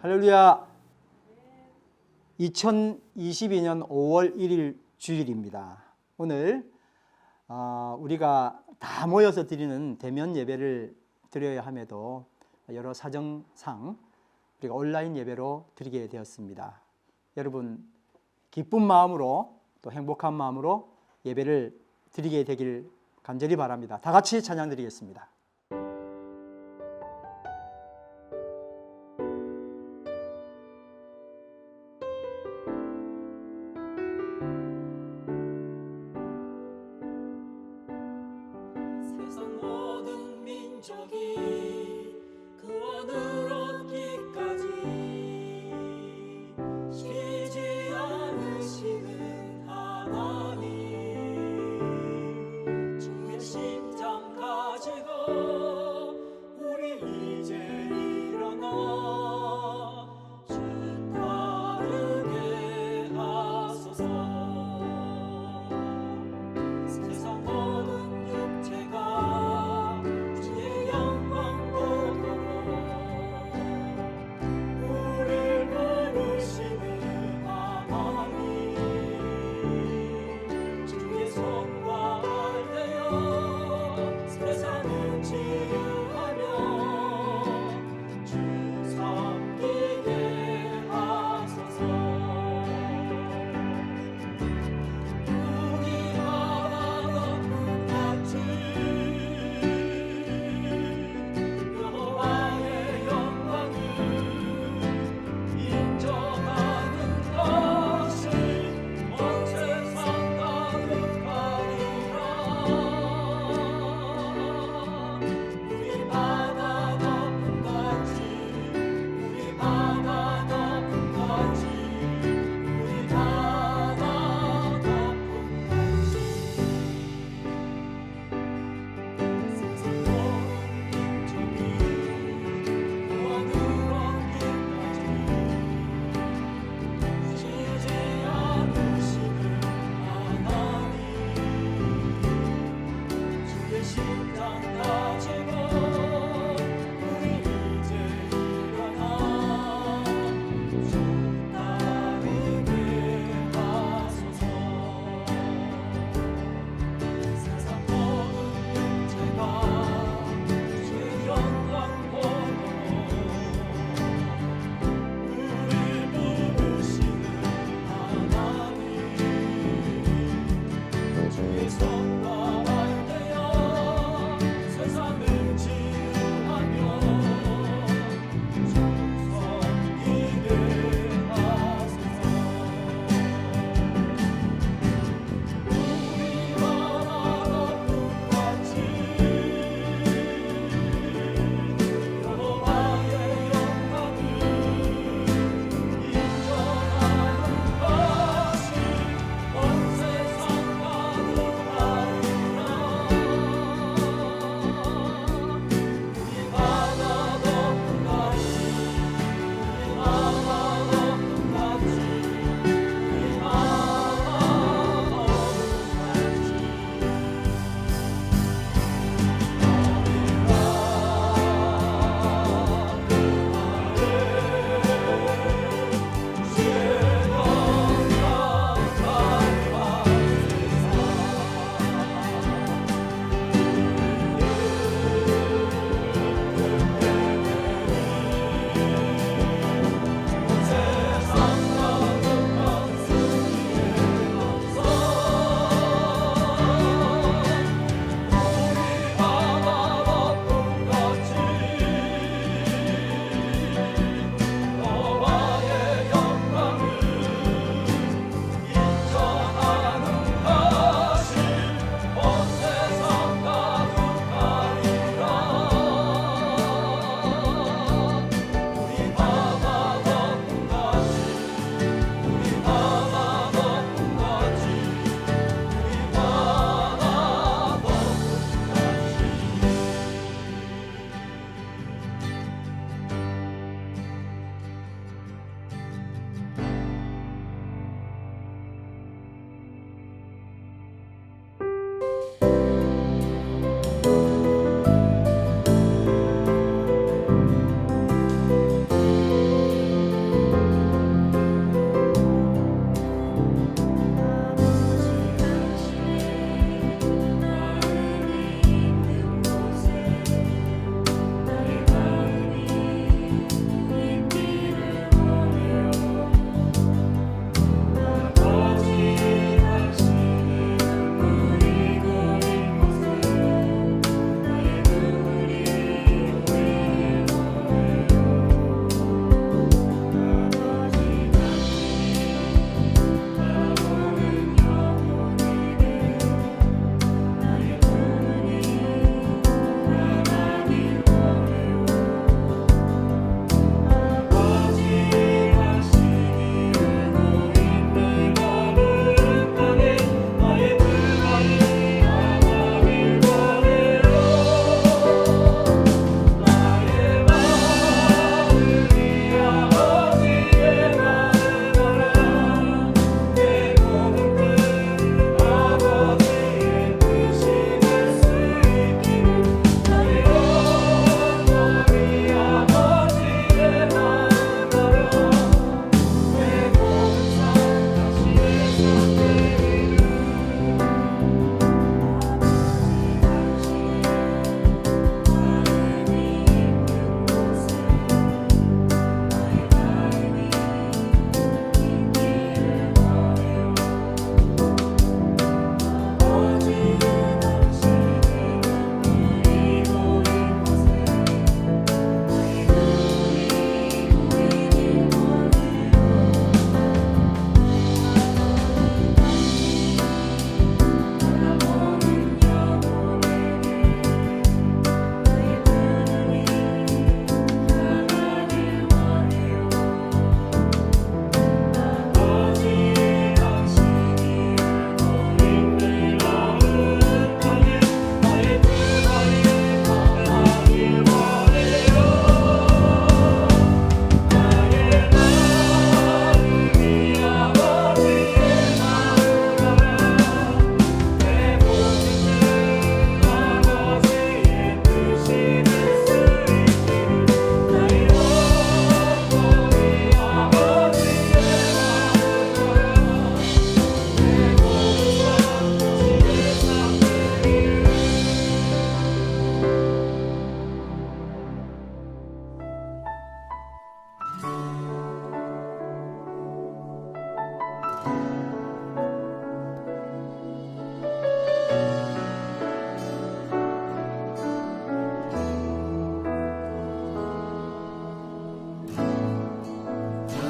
할렐루야. 2022년 5월 1일 주일입니다. 오늘 우리가 다 모여서 드리는 대면 예배를 드려야 함에도 여러 사정상 우리가 온라인 예배로 드리게 되었습니다. 여러분 기쁜 마음으로 또 행복한 마음으로 예배를 드리게 되길 간절히 바랍니다. 다 같이 찬양 드리겠습니다. 심장 가지고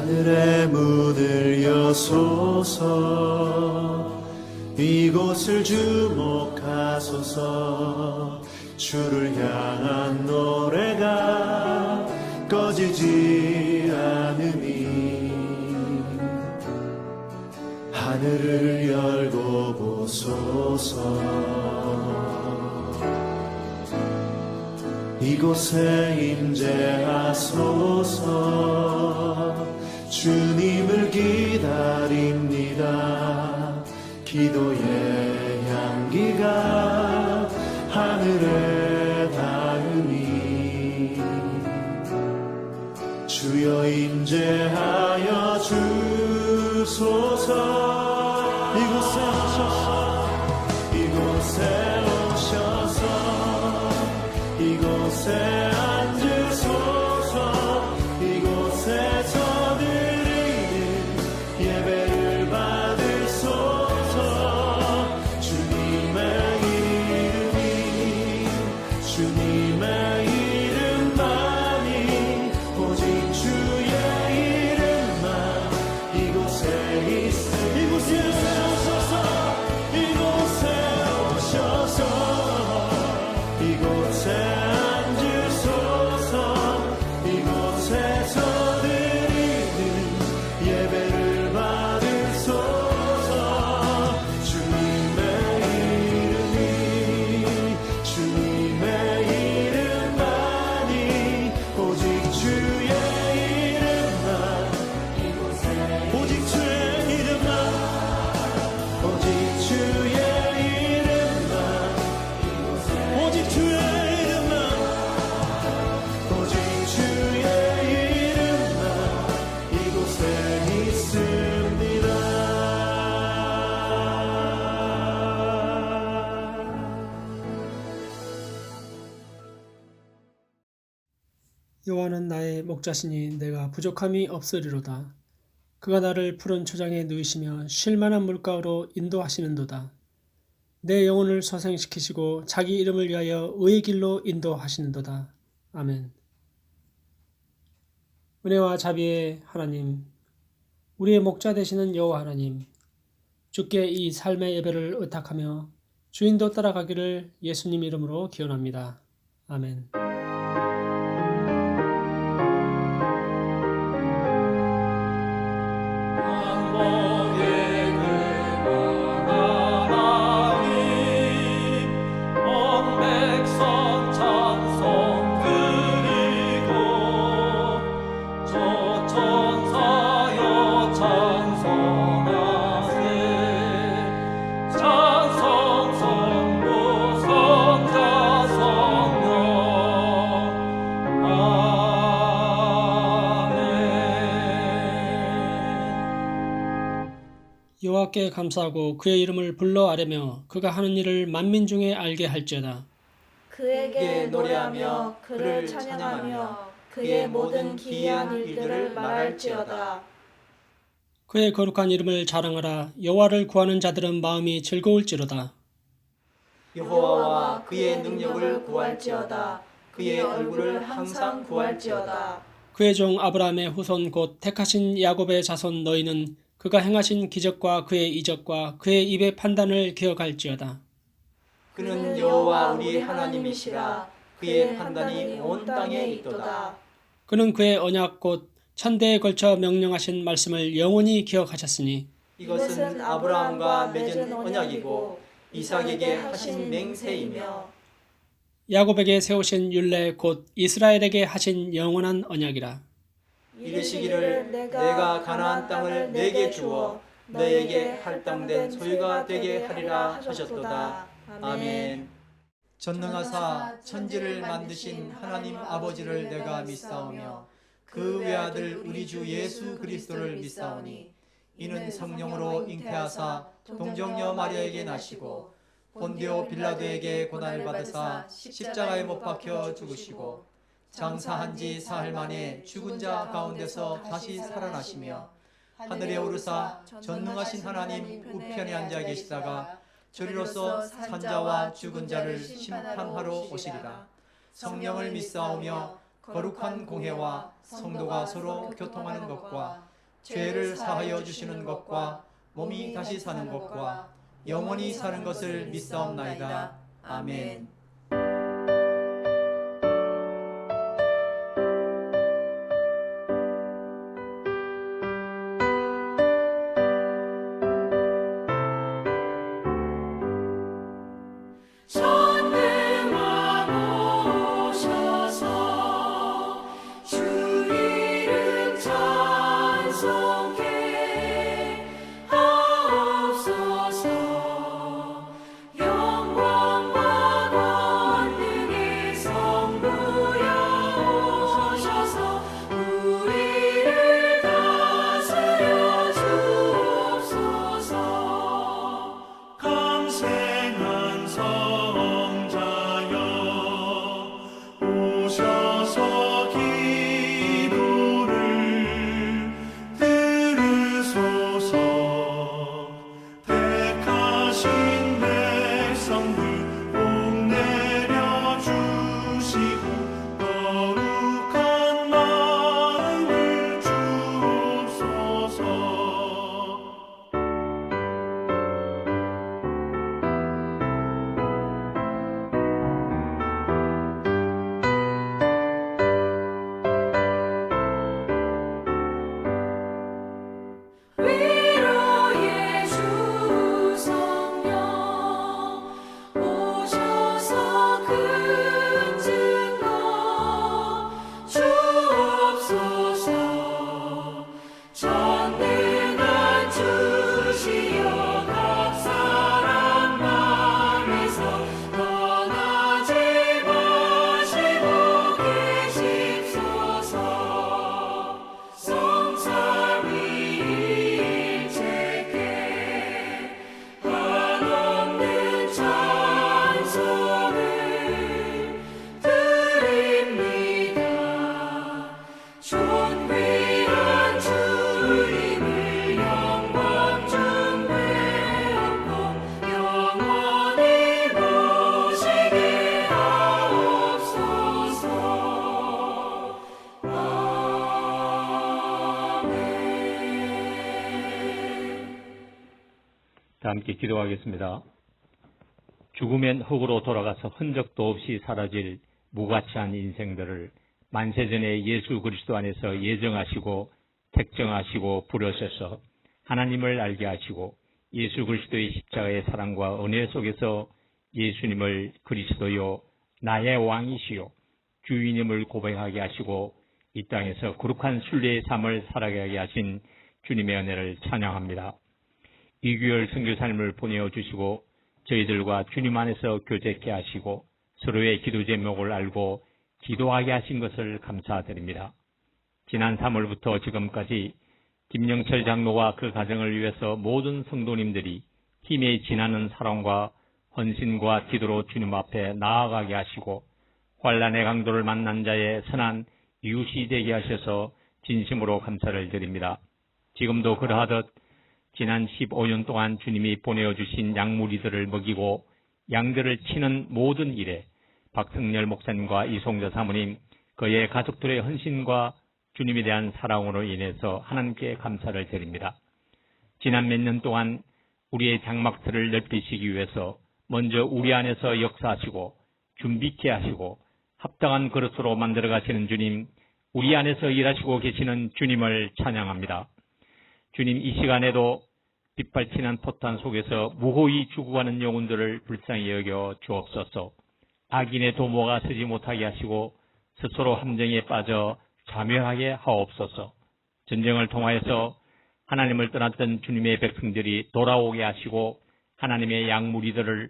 하늘의 문을 여소서. 이곳을 주목하소서. 주를 향한 노래가 꺼지지 않으니 하늘을 열고 보소서. 이곳에 임재하소서. 주님을 기다립니다. 기도의 향기가 하늘에 닿으니 주여 임재하여 주소서. 이곳에 오셔서 이곳에 오셔서 이곳에 앉으소서. 이곳에서 드리는 예배를 받으소서. 주님의 이름이 주님의 이름만이 오직 주의 이름만 이곳에 있으니 이곳에 오셔서 이곳에 오셔서 이곳에 앉으소서. 이곳에서 드리는 예배를 받으소서. 주님의 이름이 주님의 이름만이 오직 주의 이름만 오직 주의 이름만 오직 주의 이름만 오직 주의 이름만 오직 주의 이름만 이곳에 있습니다. 여호와는 나의 목자시니 내가 부족함이 없으리로다. 그가 나를 푸른 초장에 누이시며 쉴 만한 물가로 인도하시는도다. 내 영혼을 소생시키시고 자기 이름을 위하여 의의 길로 인도하시는도다. 아멘. 은혜와 자비의 하나님, 우리의 목자 되시는 여호와 하나님, 주께 이 삶의 예배를 의탁하며 주인도 따라가기를 예수님 이름으로 기원합니다. 아멘. 여호와께 감사하고 그의 이름을 불러 아뢰며 그가 하는 일을 만민 중에 알게 할지어다. 그에게 노래하며 그를 찬양하며 그의 모든 기이한 일들을 말할지어다. 그의 거룩한 이름을 자랑하라. 여호와를 구하는 자들은 마음이 즐거울지로다. 여호와와 그의 능력을 구할지어다. 그의 얼굴을 항상 구할지어다. 그의 종 아브라함의 후손 곧 택하신 야곱의 자손 너희는 그가 행하신 기적과 그의 이적과 그의 입의 판단을 기억할지어다. 그는 여호와 우리 하나님이시라. 그의 판단이 온 땅에 있도다. 그는 그의 언약 곧 천대에 걸쳐 명령하신 말씀을 영원히 기억하셨으니 이것은 아브라함과 맺은 언약이고 이삭에게 하신 맹세이며 야곱에게 세우신 율례 곧 이스라엘에게 하신 영원한 언약이라. 이르시기를 내가 가나안 땅을 내게 주어 너에게 할당된 소유가 되게 하리라 하셨도다. 아멘. 전능하사 천지를 만드신 하나님 아버지를 내가 믿사오며 그 외아들 우리 주 예수 그리스도를 믿사오니 이는 성령으로 잉태하사 동정녀 마리아에게 나시고 본디오 빌라도에게 고난을 받으사 십자가에 못 박혀 죽으시고 장사한 지 사흘 만에 죽은 자 가운데서 다시 살아나시며 하늘에 오르사 전능하신 하나님 우편에 앉아 계시다가 저리로서 산자와 죽은 자를 심판하러 오시리라. 성령을 믿사오며 거룩한 공회와 성도가 서로 교통하는 것과 죄를 사하여 주시는 것과 몸이 다시 사는 것과 영원히 사는 것을 믿사옵나이다. 아멘. 전능왕 오셔서 주 이름 찬송케 하옵소서. 영광과 권능의 성부여 오셔서 우리를 다스려 주옵소서. 감생한 성자여 오셔서 기도를 들으소서. 택하신 백성들 복 내려 주시고 거룩한 마음을 주옵소서. 위로의 주 성령 오셔서 큰 증거 주옵소서. 전능한 주시여 각 사람 맘에서 떠나지 마시고 계십소서. 성삼 일체께 한없는 찬송을 드립니다. 존귀한 주님을 영광 중배하고 영원히 모시게 하옵소서. 다 함께 기도하겠습니다. 죽으면 흙으로 돌아가서 흔적도 없이 사라질 무가치한 인생들을 만세전에 예수 그리스도 안에서 예정하시고 택정하시고 부르셔서 하나님을 알게 하시고 예수 그리스도의 십자가의 사랑과 은혜 속에서 예수님을 그리스도요 나의 왕이시요 주인임을 고백하게 하시고 이 땅에서 거룩한 순례의 삶을 살아가게 하신 주님의 은혜를 찬양합니다. 이규열 선교사님을 보내주시고 저희들과 주님 안에서 교제케 하시고 서로의 기도 제목을 알고 기도하게 하신 것을 감사드립니다. 지난 3월부터 지금까지 김영철 장로와 그 가정을 위해서 모든 성도님들이 힘에 지나는 사랑과 헌신과 기도로 주님 앞에 나아가게 하시고 환난의 강도를 만난 자의 선한 이웃이 되게 하셔서 진심으로 감사를 드립니다. 지금도 그러하듯 지난 15년 동안 주님이 보내주신 양무리들을 먹이고 양들을 치는 모든 일에 박승열 목사님과 이송자 사모님, 그의 가족들의 헌신과 주님에 대한 사랑으로 인해서 하나님께 감사를 드립니다. 지난 몇 년 동안 우리의 장막틀을 넓히시기 위해서 먼저 우리 안에서 역사하시고 준비케 하시고 합당한 그릇으로 만들어 가시는 주님, 우리 안에서 일하시고 계시는 주님을 찬양합니다. 주님, 이 시간에도 빗발치는 포탄 속에서 무고히 죽어가는 영혼들을 불쌍히 여겨 주옵소서. 악인의 도모가 서지 못하게 하시고 스스로 함정에 빠져 자멸하게 하옵소서. 전쟁을 통하여서 하나님을 떠났던 주님의 백성들이 돌아오게 하시고 하나님의 양무리들을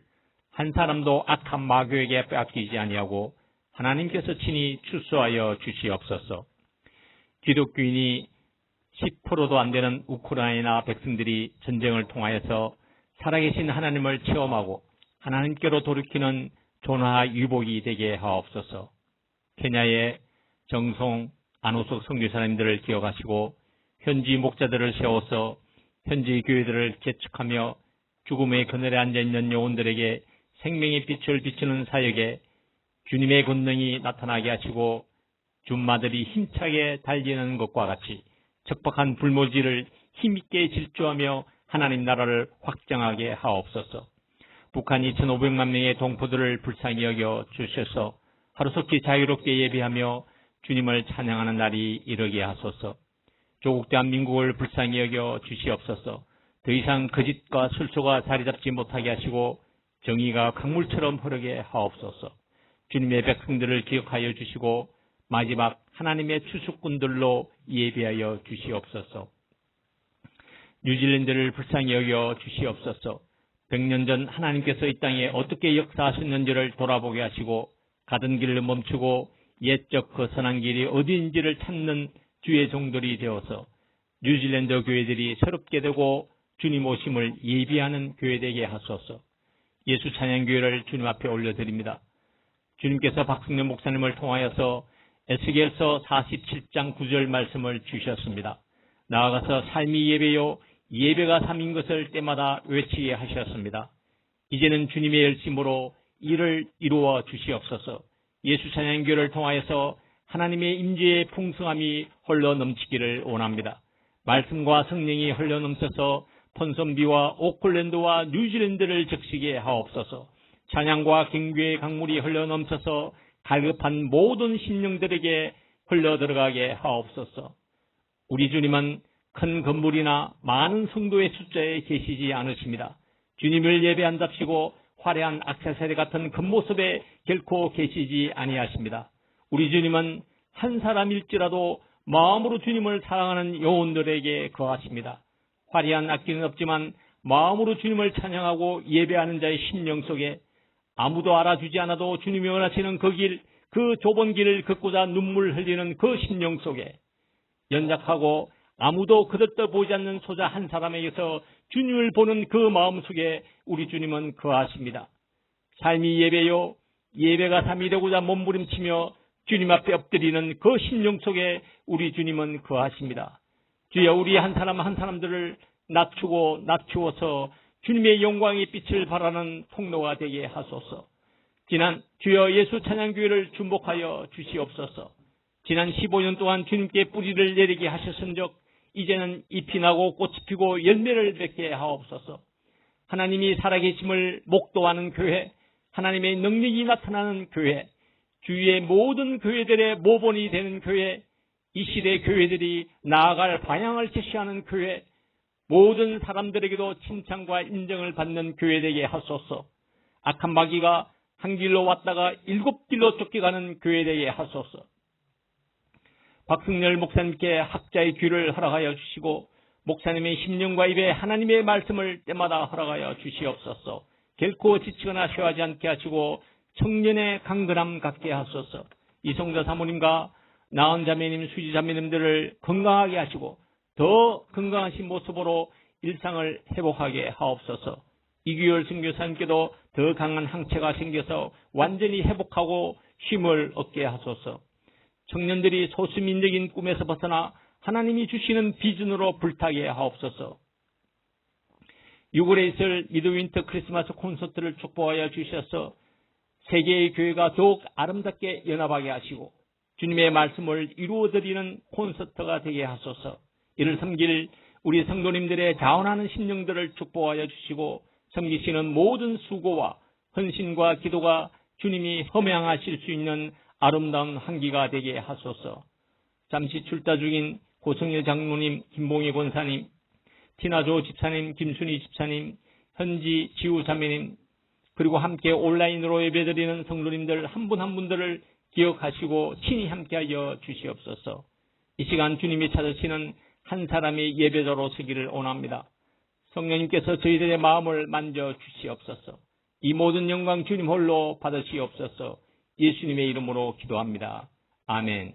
한 사람도 악한 마귀에게 빼앗기지 아니하고 하나님께서 친히 출소하여 주시옵소서. 기독교인이 10%도 안 되는 우크라이나 백성들이 전쟁을 통하여서 살아계신 하나님을 체험하고 하나님께로 돌이키는 존화 유복이 되게 하옵소서. 케냐의 정송, 안호석 선교사님들을 기억하시고 현지 목자들을 세워서 현지 교회들을 개척하며 죽음의 그늘에 앉아있는 영혼들에게 생명의 빛을 비추는 사역에 주님의 권능이 나타나게 하시고 준마들이 힘차게 달리는 것과 같이 적박한 불모지를 힘있게 질주하며 하나님 나라를 확장하게 하옵소서. 북한이 1,500만 명의 동포들을 불쌍히 여겨 주셔서 하루속히 자유롭게 예배하며 주님을 찬양하는 날이 이르게 하소서. 조국 대한민국을 불쌍히 여겨 주시옵소서. 더 이상 거짓과 술수가 자리 잡지 못하게 하시고 정의가 강물처럼 흐르게 하옵소서. 주님의 백성들을 기억하여 주시고 마지막 하나님의 추수꾼들로 예비하여 주시옵소서. 뉴질랜드를 불쌍히 여겨 주시옵소서. 100년 전 하나님께서 이 땅에 어떻게 역사하셨는지를 돌아보게 하시고 가던 길을 멈추고 옛적 그 선한 길이 어디인지를 찾는 주의 종들이 되어서 뉴질랜드 교회들이 새롭게 되고 주님 오심을 예비하는 교회되게 하소서. 예수 찬양교회를 주님 앞에 올려드립니다. 주님께서 박승래 목사님을 통하여서 에스겔서 47장 9절 말씀을 주셨습니다. 나아가서 삶이 예배요 예배가 삶인 것을 때마다 외치게 하셨습니다. 이제는 주님의 열심으로 이를 이루어 주시옵소서. 예수 찬양교회를 통하여서 하나님의 임재의 풍성함이 흘러 넘치기를 원합니다. 말씀과 성령이 흘러 넘쳐서 폰선비와 오클랜드와 뉴질랜드를 적시게 하옵소서. 찬양과 경배의 강물이 흘러 넘쳐서 갈급한 모든 심령들에게 흘러 들어가게 하옵소서. 우리 주님은 큰 건물이나 많은 성도의 숫자에 계시지 않으십니다. 주님을 예배한답시고 화려한 액세서리 같은 겉모습에 결코 계시지 아니하십니다. 우리 주님은 한 사람일지라도 마음으로 주님을 사랑하는 영혼들에게 거하십니다. 화려한 악기는 없지만 마음으로 주님을 찬양하고 예배하는 자의 심령 속에 아무도 알아주지 않아도 주님이 원하시는 그 길, 그 좁은 길을 걷고자 눈물 흘리는 그 심령 속에 연약하고 아무도 그들도 보지 않는 소자 한 사람에게서 주님을 보는 그 마음 속에 우리 주님은 거하십니다. 삶이 예배요, 예배가 삶이 되고자 몸부림치며 주님 앞에 엎드리는 그 심령 속에 우리 주님은 거하십니다. 주여, 우리 한 사람 한 사람들을 낮추어서 주님의 영광의 빛을 발하는 통로가 되게 하소서. 지난 주여 예수 찬양교회를 중복하여 주시옵소서. 지난 15년 동안 주님께 뿌리를 내리게 하셨은즉 이제는 잎이 나고 꽃이 피고 열매를 맺게 하옵소서. 하나님이 살아계심을 목도하는 교회, 하나님의 능력이 나타나는 교회, 주위의 모든 교회들의 모본이 되는 교회, 이 시대 교회들이 나아갈 방향을 제시하는 교회, 모든 사람들에게도 칭찬과 인정을 받는 교회 되게 하소서. 악한 마귀가 한 길로 왔다가 7길로 쫓겨가는 교회 되게 하소서. 박승렬 목사님께 학자의 귀를 허락하여 주시고 목사님의 심령과 입에 하나님의 말씀을 때마다 허락하여 주시옵소서. 결코 지치거나 쉬어하지 않게 하시고 청년의 강건함 갖게 하소서. 이성자 사모님과 나은 자매님, 수지 자매님들을 건강하게 하시고 더 건강하신 모습으로 일상을 회복하게 하옵소서. 이규열 선교사님께도 더 강한 항체가 생겨서 완전히 회복하고 쉼을 얻게 하소서. 청년들이 소수민적인 꿈에서 벗어나 하나님이 주시는 비전으로 불타게 하옵소서. 6월에 있을 미드윈터 크리스마스 콘서트를 축복하여 주셔서 세계의 교회가 더욱 아름답게 연합하게 하시고 주님의 말씀을 이루어드리는 콘서트가 되게 하소서. 이를 섬길 우리 성도님들의 자원하는 심령들을 축복하여 주시고 섬기시는 모든 수고와 헌신과 기도가 주님이 험양하실 수 있는 아름다운 환기가 되게 하소서. 잠시 출타 중인 고성일 장로님, 김봉희 권사님, 티나조 집사님, 김순희 집사님, 현지 지우 자매님, 그리고 함께 온라인으로 예배드리는 성도님들 한 분 한 분들을 기억하시고 친히 함께하여 주시옵소서. 이 시간 주님이 찾으시는 한 사람의 예배자로 서기를 원합니다. 성령님께서 저희들의 마음을 만져 주시옵소서. 이 모든 영광 주님 홀로 받으시옵소서. 예수님의 이름으로 기도합니다. 아멘.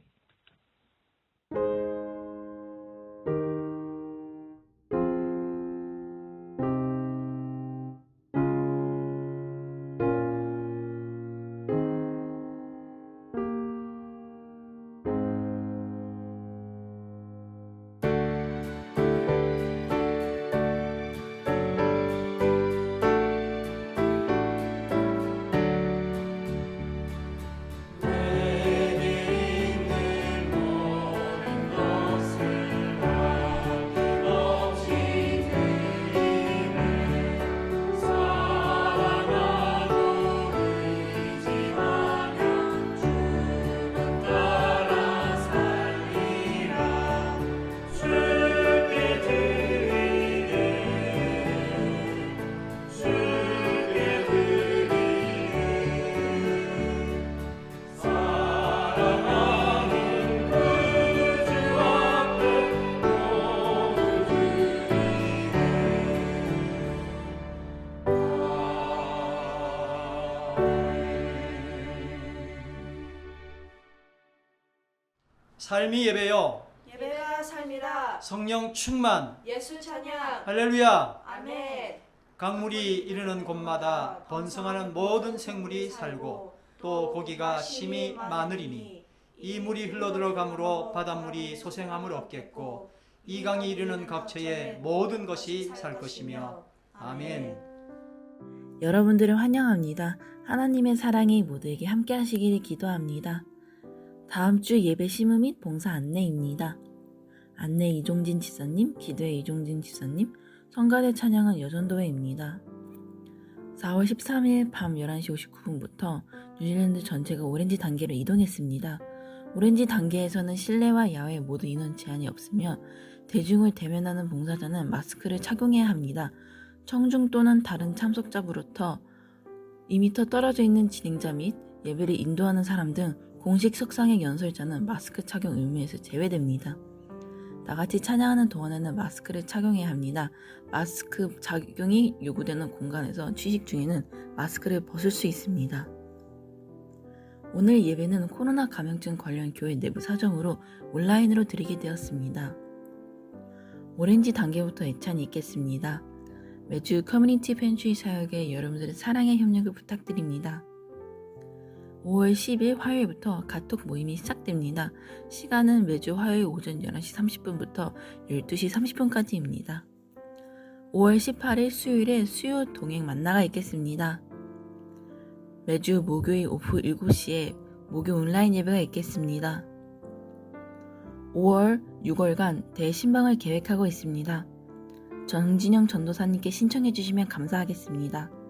내리는 삶이 예배요 예배가 삶이라. 성령 충만 예수 찬양. 할렐루야. 아멘. 강물이 이르는 곳마다 번성하는 모든 생물이 살고 또 고기가 심히 많으리니 이 물이 흘러들어가므로 바닷물이 소생함을 없겠고 이 강이 이르는 각처에 모든 것이 살 것이며 아멘. 여러분들을 환영합니다. 하나님의 사랑이 모두에게 함께 하시기를 기도합니다. 다음 주 예배 심의 및 봉사 안내입니다. 안내 이종진 집사님, 기도회 이종진 집사님, 성가대 찬양은 여전도회입니다. 4월 13일 밤 11시 59분부터 뉴질랜드 전체가 오렌지 단계로 이동했습니다. 오렌지 단계에서는 실내와 야외 모두 인원 제한이 없으며 대중을 대면하는 봉사자는 마스크를 착용해야 합니다. 청중 또는 다른 참석자부로부터 2m 떨어져 있는 진행자 및 예배를 인도하는 사람 등 공식 석상의 연설자는 마스크 착용 의무에서 제외됩니다. 나같이 찬양하는 동안에는 마스크를 착용해야 합니다. 마스크 착용이 요구되는 공간에서 취식 중에는 마스크를 벗을 수 있습니다. 오늘 예배는 코로나 감염증 관련 교회 내부 사정으로 온라인으로 드리게 되었습니다. 오렌지 단계부터 애찬이 있겠습니다. 매주 커뮤니티 팬트리 사역에 여러분들의 사랑의 협력을 부탁드립니다. 5월 10일 화요일부터 카톡 모임이 시작됩니다. 시간은 매주 화요일 오전 11시 30분부터 12시 30분까지입니다. 5월 18일 수요일에 수요 동행 만나가 있겠습니다. 매주 목요일 오후 7시에 목요 온라인 예배가 있겠습니다. 5월 6월간 대신방을 계획하고 있습니다. 정진영 전도사님께 신청해 주시면 감사하겠습니다.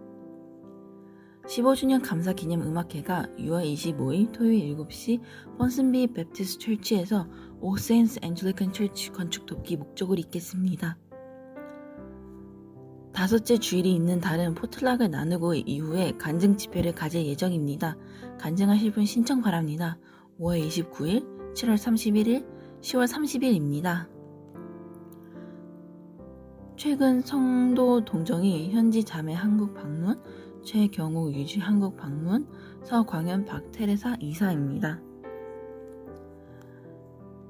15주년 감사 기념 음악회가 6월 25일 토요일 7시 펀슨비 베프티스트 철치에서 오 세인스 앵글리칸 철치 건축 돕기 목적으로 있겠습니다. 다섯째 주일이 있는 달은 포틀락을 나누고 이후에 간증 집회를 가질 예정입니다. 간증하실 분 신청 바랍니다. 5월 29일, 7월 31일, 10월 30일입니다. 최근 성도 동정이 현지 자매 한국 방문, 최경호 유지 한국 방문, 서광현 박테레사 이사입니다.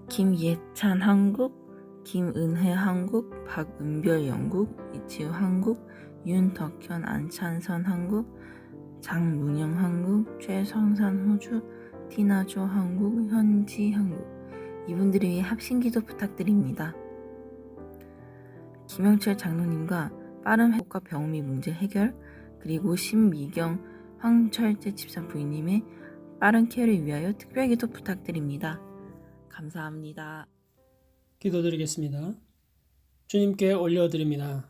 김예찬 한국, 김은혜 한국, 박은별 영국, 이치우 한국, 윤덕현 안찬선 한국, 장문영 한국, 최성산 호주, 티나조 한국, 현지 한국. 이분들을 위해 합심기도 부탁드립니다. 김영철 장로님과 빠른 회복과 병미 문제 해결, 그리고 신미경 황철재 집사 부인님의 빠른 케어를 위하여 특별기도 부탁드립니다. 감사합니다. 기도드리겠습니다. 주님께 올려드립니다.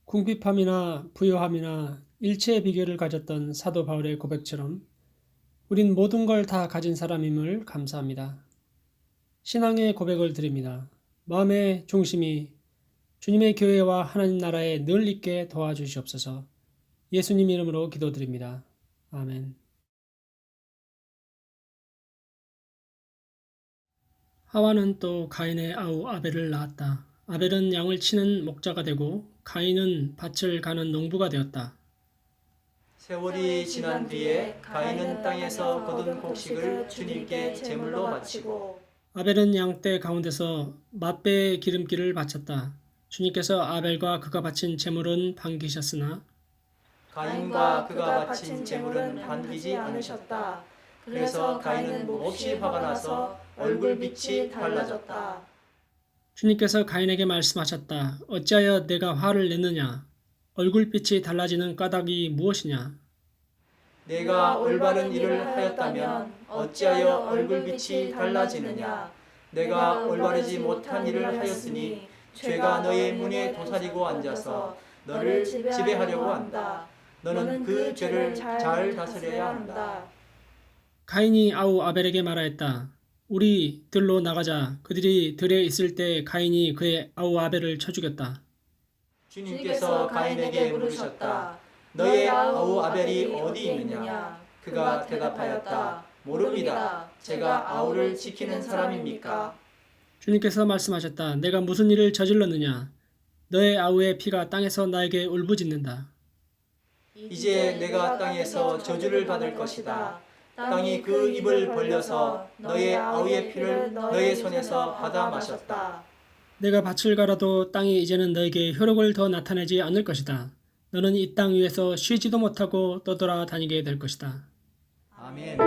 궁핍함이나 부요함이나 일체의 비결을 가졌던 사도 바울의 고백처럼 우린 모든 걸 다 가진 사람임을 감사합니다. 신앙의 고백을 드립니다. 마음의 중심이 주님의 교회와 하나님 나라에 늘 있게 도와주시옵소서. 예수님 이름으로 기도드립니다. 아멘. 하와는 또 가인의 아우 아벨을 낳았다. 아벨은 양을 치는 목자가 되고 가인은 밭을 가는 농부가 되었다. 세월이 지난 뒤에 가인은 땅에서 거둔 곡식을 주님께 제물로 바치고 아벨은 양떼 가운데서 맛배의 기름기를 바쳤다. 주님께서 아벨과 그가 바친 제물은 반기셨으나 가인과 그가 바친 제물은 반기지 않으셨다. 그래서 가인은 몹시 화가 나서 얼굴빛이 달라졌다. 주님께서 가인에게 말씀하셨다. 어찌하여 내가 화를 냈느냐? 얼굴빛이 달라지는 까닭이 무엇이냐? 내가 올바른 일을 하였다면 어찌하여 얼굴빛이 달라지느냐? 내가 올바르지 못한 일을 하였으니 죄가 너의 문에 도사리고 앉아서 너를 지배하려고 한다. 너는 그 죄를 잘 다스려야 한다. 가인이 아우 아벨에게 말하였다. 우리 들로 나가자. 그들이 들에 있을 때 가인이 그의 아우 아벨을 쳐 죽였다. 주님께서 가인에게 물으셨다. 너의 아우 아벨이 어디 있느냐? 그가 대답하였다. 모릅니다. 제가 아우를 지키는 사람입니까? 주님께서 말씀하셨다. 내가 무슨 일을 저질렀느냐? 너의 아우의 피가 땅에서 나에게 울부짖는다. 이제 내가 땅에서 저주를 받을 것이다. 땅이 그 입을 벌려서 너의 아우의 피를 너의 손에서 받아 마셨다. 내가 밭을 갈아도 땅이 이제는 너에게 효력을 더 나타내지 않을 것이다. 너는 이 땅 위에서 쉬지도 못하고 떠돌아다니게 될 것이다. 아멘.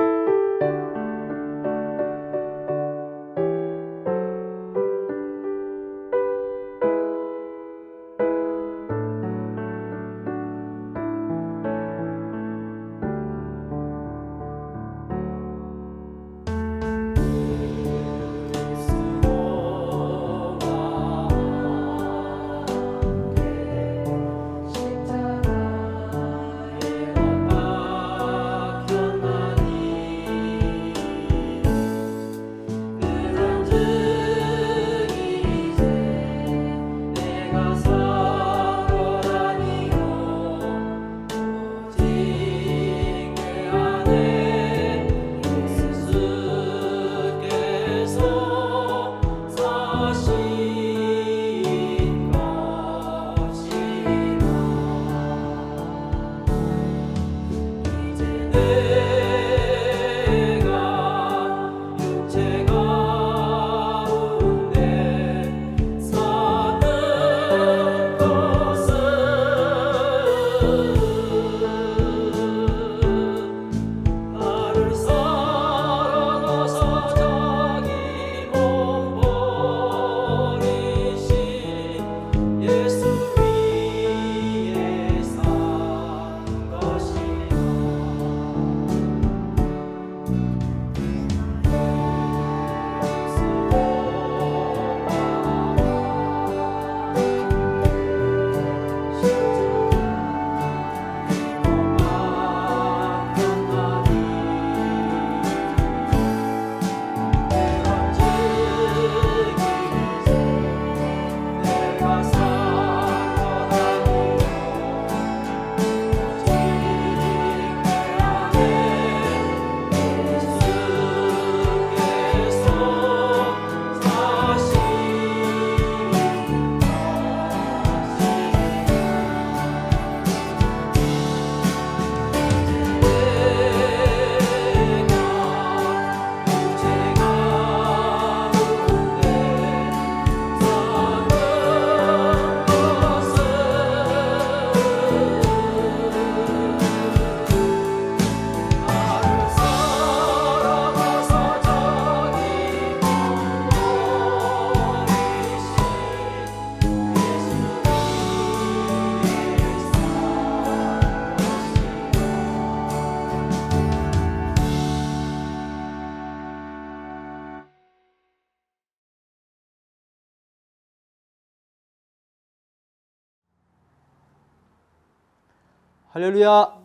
할렐루야!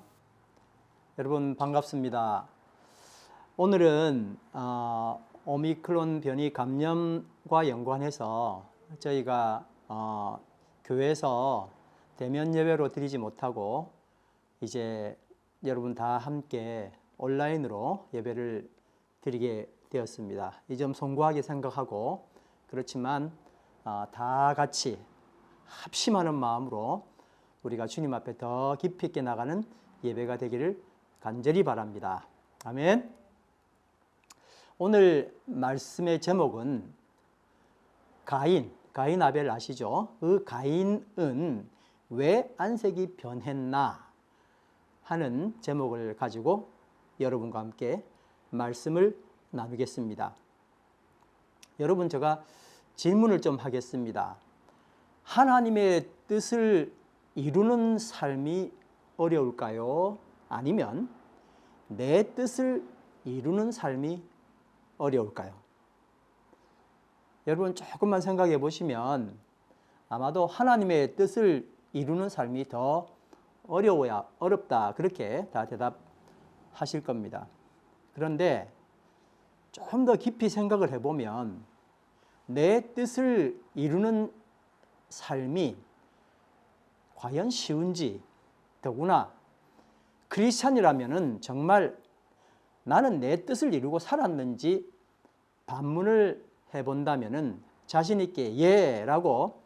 여러분 반갑습니다. 오늘은 오미크론 변이 감염과 연관해서 저희가 교회에서 대면 예배로 드리지 못하고 이제 여러분 다 함께 온라인으로 예배를 드리게 되었습니다. 이 점 송구하게 생각하고 그렇지만 다 같이 합심하는 마음으로 우리가 주님 앞에 더 깊이 있게 나가는 예배가 되기를 간절히 바랍니다. 아멘. 오늘 말씀의 제목은 가인 아벨 아시죠? 그 가인은 왜 안색이 변했나 하는 제목을 가지고 여러분과 함께 말씀을 나누겠습니다. 여러분 제가 질문을 좀 하겠습니다. 하나님의 뜻을 이루는 삶이 어려울까요? 아니면 내 뜻을 이루는 삶이 어려울까요? 여러분 조금만 생각해 보시면 아마도 하나님의 뜻을 이루는 삶이 더 어렵다 그렇게 다 대답하실 겁니다. 그런데 좀 더 깊이 생각을 해보면 내 뜻을 이루는 삶이 과연 쉬운지, 더구나 크리스찬이라면은 정말 나는 내 뜻을 이루고 살았는지 반문을 해본다면은 자신 있게 예라고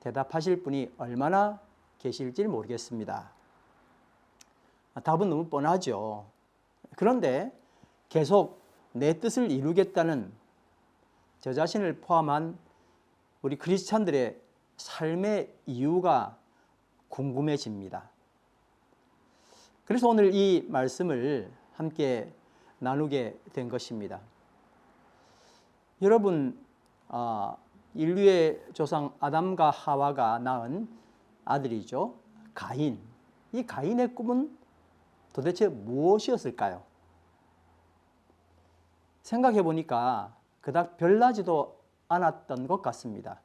대답하실 분이 얼마나 계실지 모르겠습니다. 답은 너무 뻔하죠. 그런데 계속 내 뜻을 이루겠다는 저 자신을 포함한 우리 크리스찬들의 삶의 이유가 궁금해집니다. 그래서 오늘 이 말씀을 함께 나누게 된 것입니다. 여러분, 인류의 조상 아담과 하와가 낳은 아들이죠. 가인. 이 가인의 꿈은 도대체 무엇이었을까요? 생각해 보니까 그닥 별나지도 않았던 것 같습니다.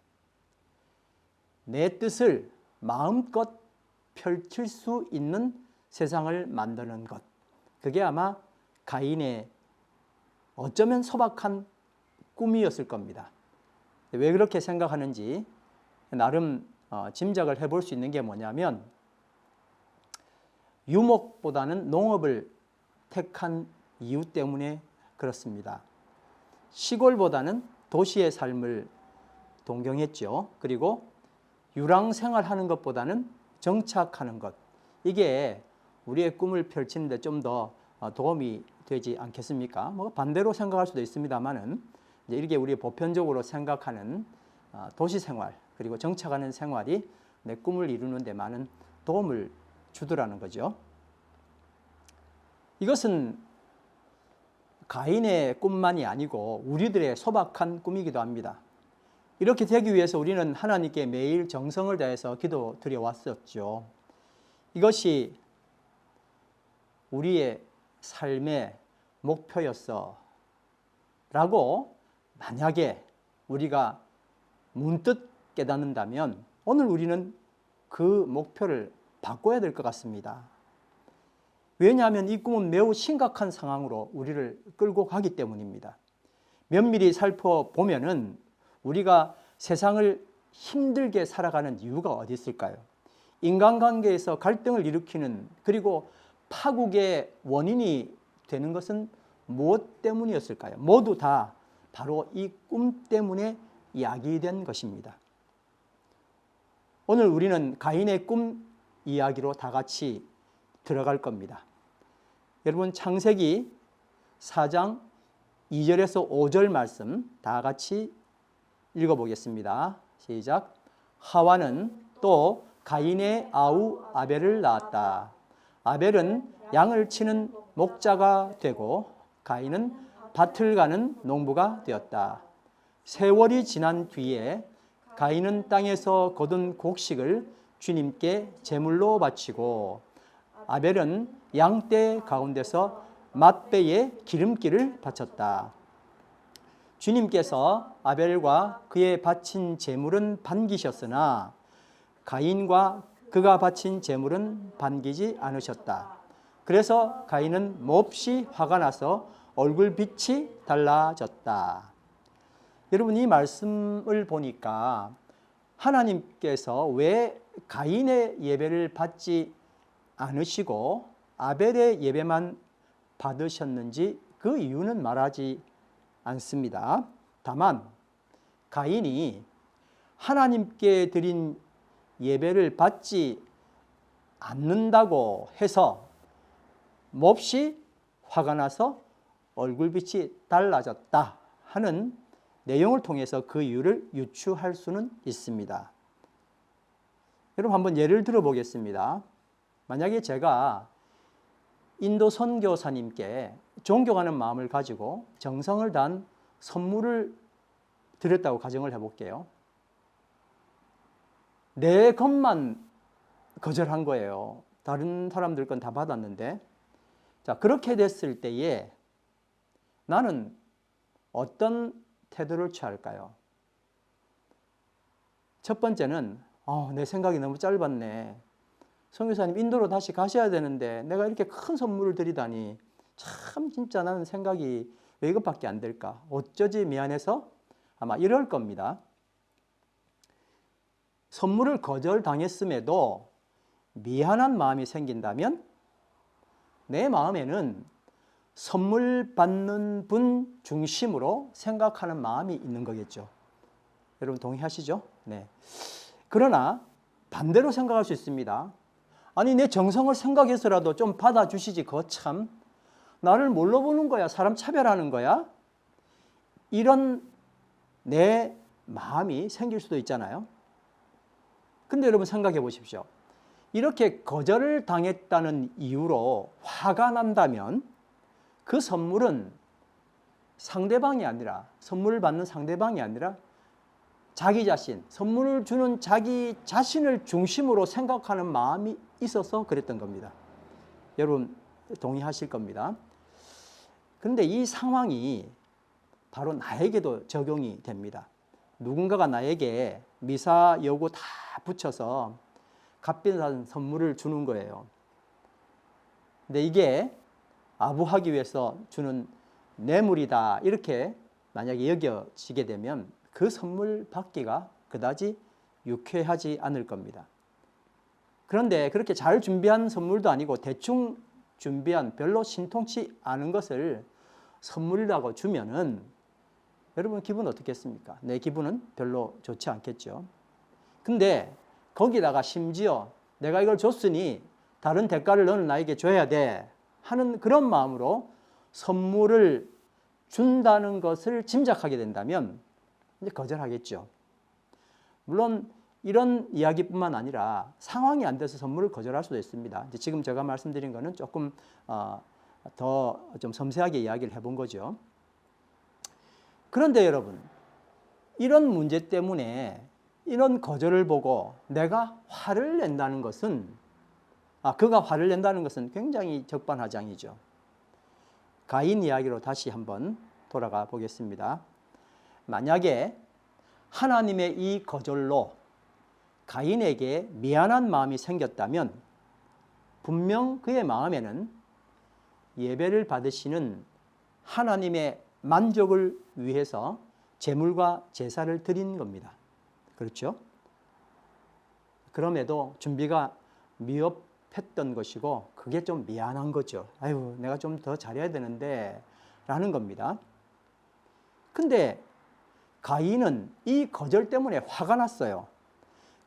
내 뜻을 마음껏 펼칠 수 있는 세상을 만드는 것. 그게 아마 가인의 어쩌면 소박한 꿈이었을 겁니다. 왜 그렇게 생각하는지 나름 짐작을 해볼 수 있는 게 뭐냐면 유목보다는 농업을 택한 이유 때문에 그렇습니다. 시골보다는 도시의 삶을 동경했죠. 그리고 유랑 생활하는 것보다는 정착하는 것. 이게 우리의 꿈을 펼치는 데 좀 더 도움이 되지 않겠습니까? 뭐 반대로 생각할 수도 있습니다만은 이제 이렇게 우리 보편적으로 생각하는 도시 생활 그리고 정착하는 생활이 내 꿈을 이루는 데 많은 도움을 주더라는 거죠. 이것은 가인의 꿈만이 아니고 우리들의 소박한 꿈이기도 합니다. 이렇게 되기 위해서 우리는 하나님께 매일 정성을 다해서 기도드려 왔었죠. 이것이 우리의 삶의 목표였어 라고 만약에 우리가 문득 깨닫는다면 오늘 우리는 그 목표를 바꿔야 될 것 같습니다. 왜냐하면 이 꿈은 매우 심각한 상황으로 우리를 끌고 가기 때문입니다. 면밀히 살펴보면은 우리가 세상을 힘들게 살아가는 이유가 어디 있을까요? 인간관계에서 갈등을 일으키는 그리고 파국의 원인이 되는 것은 무엇 때문이었을까요? 모두 다 바로 이 꿈 때문에 야기된 것입니다. 오늘 우리는 가인의 꿈 이야기로 다 같이 들어갈 겁니다. 여러분 창세기 4장 2절에서 5절 말씀 다 같이 읽어보겠습니다. 시작. 하와는 또 가인의 아우 아벨을 낳았다. 아벨은 양을 치는 목자가 되고 가인은 밭을 가는 농부가 되었다. 세월이 지난 뒤에 가인은 땅에서 거둔 곡식을 주님께 제물로 바치고 아벨은 양떼 가운데서 맛배에 기름기를 바쳤다. 주님께서 아벨과 그의 바친 제물은 반기셨으나 가인과 그가 바친 제물은 반기지 않으셨다. 그래서 가인은 몹시 화가 나서 얼굴빛이 달라졌다. 여러분 이 말씀을 보니까 하나님께서 왜 가인의 예배를 받지 않으시고 아벨의 예배만 받으셨는지 그 이유는 말하지 않습니다. 다만 가인이 하나님께 드린 예배를 받지 않는다고 해서 몹시 화가 나서 얼굴빛이 달라졌다 하는 내용을 통해서 그 이유를 유추할 수는 있습니다. 여러분 한번 예를 들어 보겠습니다. 만약에 제가 인도 선교사님께 존경하는 마음을 가지고 정성을 다한 선물을 드렸다고 가정을 해볼게요. 내 것만 거절한 거예요. 다른 사람들 건 다 받았는데. 자, 그렇게 됐을 때에 나는 어떤 태도를 취할까요? 첫 번째는 내 생각이 너무 짧았네. 선교사님 인도로 다시 가셔야 되는데 내가 이렇게 큰 선물을 드리다니 참 진짜 나는 생각이 왜 이것밖에 안 될까? 어쩌지 미안해서 아마 이럴 겁니다. 선물을 거절당했음에도 미안한 마음이 생긴다면 내 마음에는 선물 받는 분 중심으로 생각하는 마음이 있는 거겠죠. 여러분 동의하시죠? 네. 그러나 반대로 생각할 수 있습니다. 아니 내 정성을 생각해서라도 좀 받아주시지 거참 나를 뭘로 보는 거야? 사람 차별하는 거야? 이런 내 마음이 생길 수도 있잖아요. 근데 여러분 생각해 보십시오. 이렇게 거절을 당했다는 이유로 화가 난다면 그 선물은 상대방이 아니라, 선물을 받는 상대방이 아니라 자기 자신, 선물을 주는 자기 자신을 중심으로 생각하는 마음이 있어서 그랬던 겁니다. 여러분 동의하실 겁니다. 그런데 이 상황이 바로 나에게도 적용이 됩니다. 누군가가 나에게 미사 여구 다 붙여서 값비싼 선물을 주는 거예요. 근데 이게 아부하기 위해서 주는 뇌물이다 이렇게 만약에 여겨지게 되면 그 선물 받기가 그다지 유쾌하지 않을 겁니다. 그런데 그렇게 잘 준비한 선물도 아니고 대충 준비한 별로 신통치 않은 것을 선물이라고 주면은 여러분 기분 어떻겠습니까? 내 기분은 별로 좋지 않겠죠. 근데 거기다가 심지어 내가 이걸 줬으니 다른 대가를 너는 나에게 줘야 돼 하는 그런 마음으로 선물을 준다는 것을 짐작하게 된다면 이제 거절하겠죠. 물론 이런 이야기뿐만 아니라 상황이 안 돼서 선물을 거절할 수도 있습니다. 이제 지금 제가 말씀드린 거는 조금 더 좀 섬세하게 이야기를 해본 거죠. 그런데 여러분, 이런 문제 때문에 이런 거절을 보고 내가 화를 낸다는 것은 그가 화를 낸다는 것은 굉장히 적반하장이죠. 가인 이야기로 다시 한번 돌아가 보겠습니다. 만약에 하나님의 이 거절로 가인에게 미안한 마음이 생겼다면 분명 그의 마음에는 예배를 받으시는 하나님의 만족을 위해서 제물과 제사를 드린 겁니다. 그렇죠? 그럼에도 준비가 미흡했던 것이고 그게 좀 미안한 거죠. 아유, 내가 좀 더 잘해야 되는데 라는 겁니다. 근데 가인은 이 거절 때문에 화가 났어요.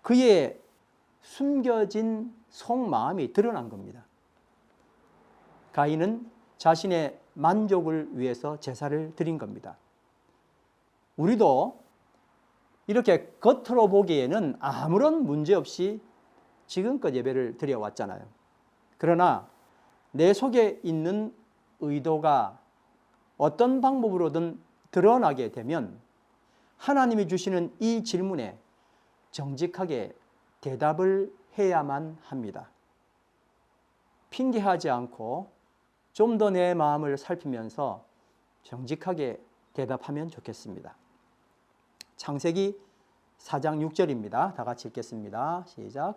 그의 숨겨진 속마음이 드러난 겁니다. 가인은 자신의 만족을 위해서 제사를 드린 겁니다. 우리도 이렇게 겉으로 보기에는 아무런 문제 없이 지금껏 예배를 드려왔잖아요. 그러나 내 속에 있는 의도가 어떤 방법으로든 드러나게 되면 하나님이 주시는 이 질문에 정직하게 대답을 해야만 합니다. 핑계하지 않고 좀 더 내 마음을 살피면서 정직하게 대답하면 좋겠습니다. 창세기 4장 6절입니다. 다 같이 읽겠습니다. 시작.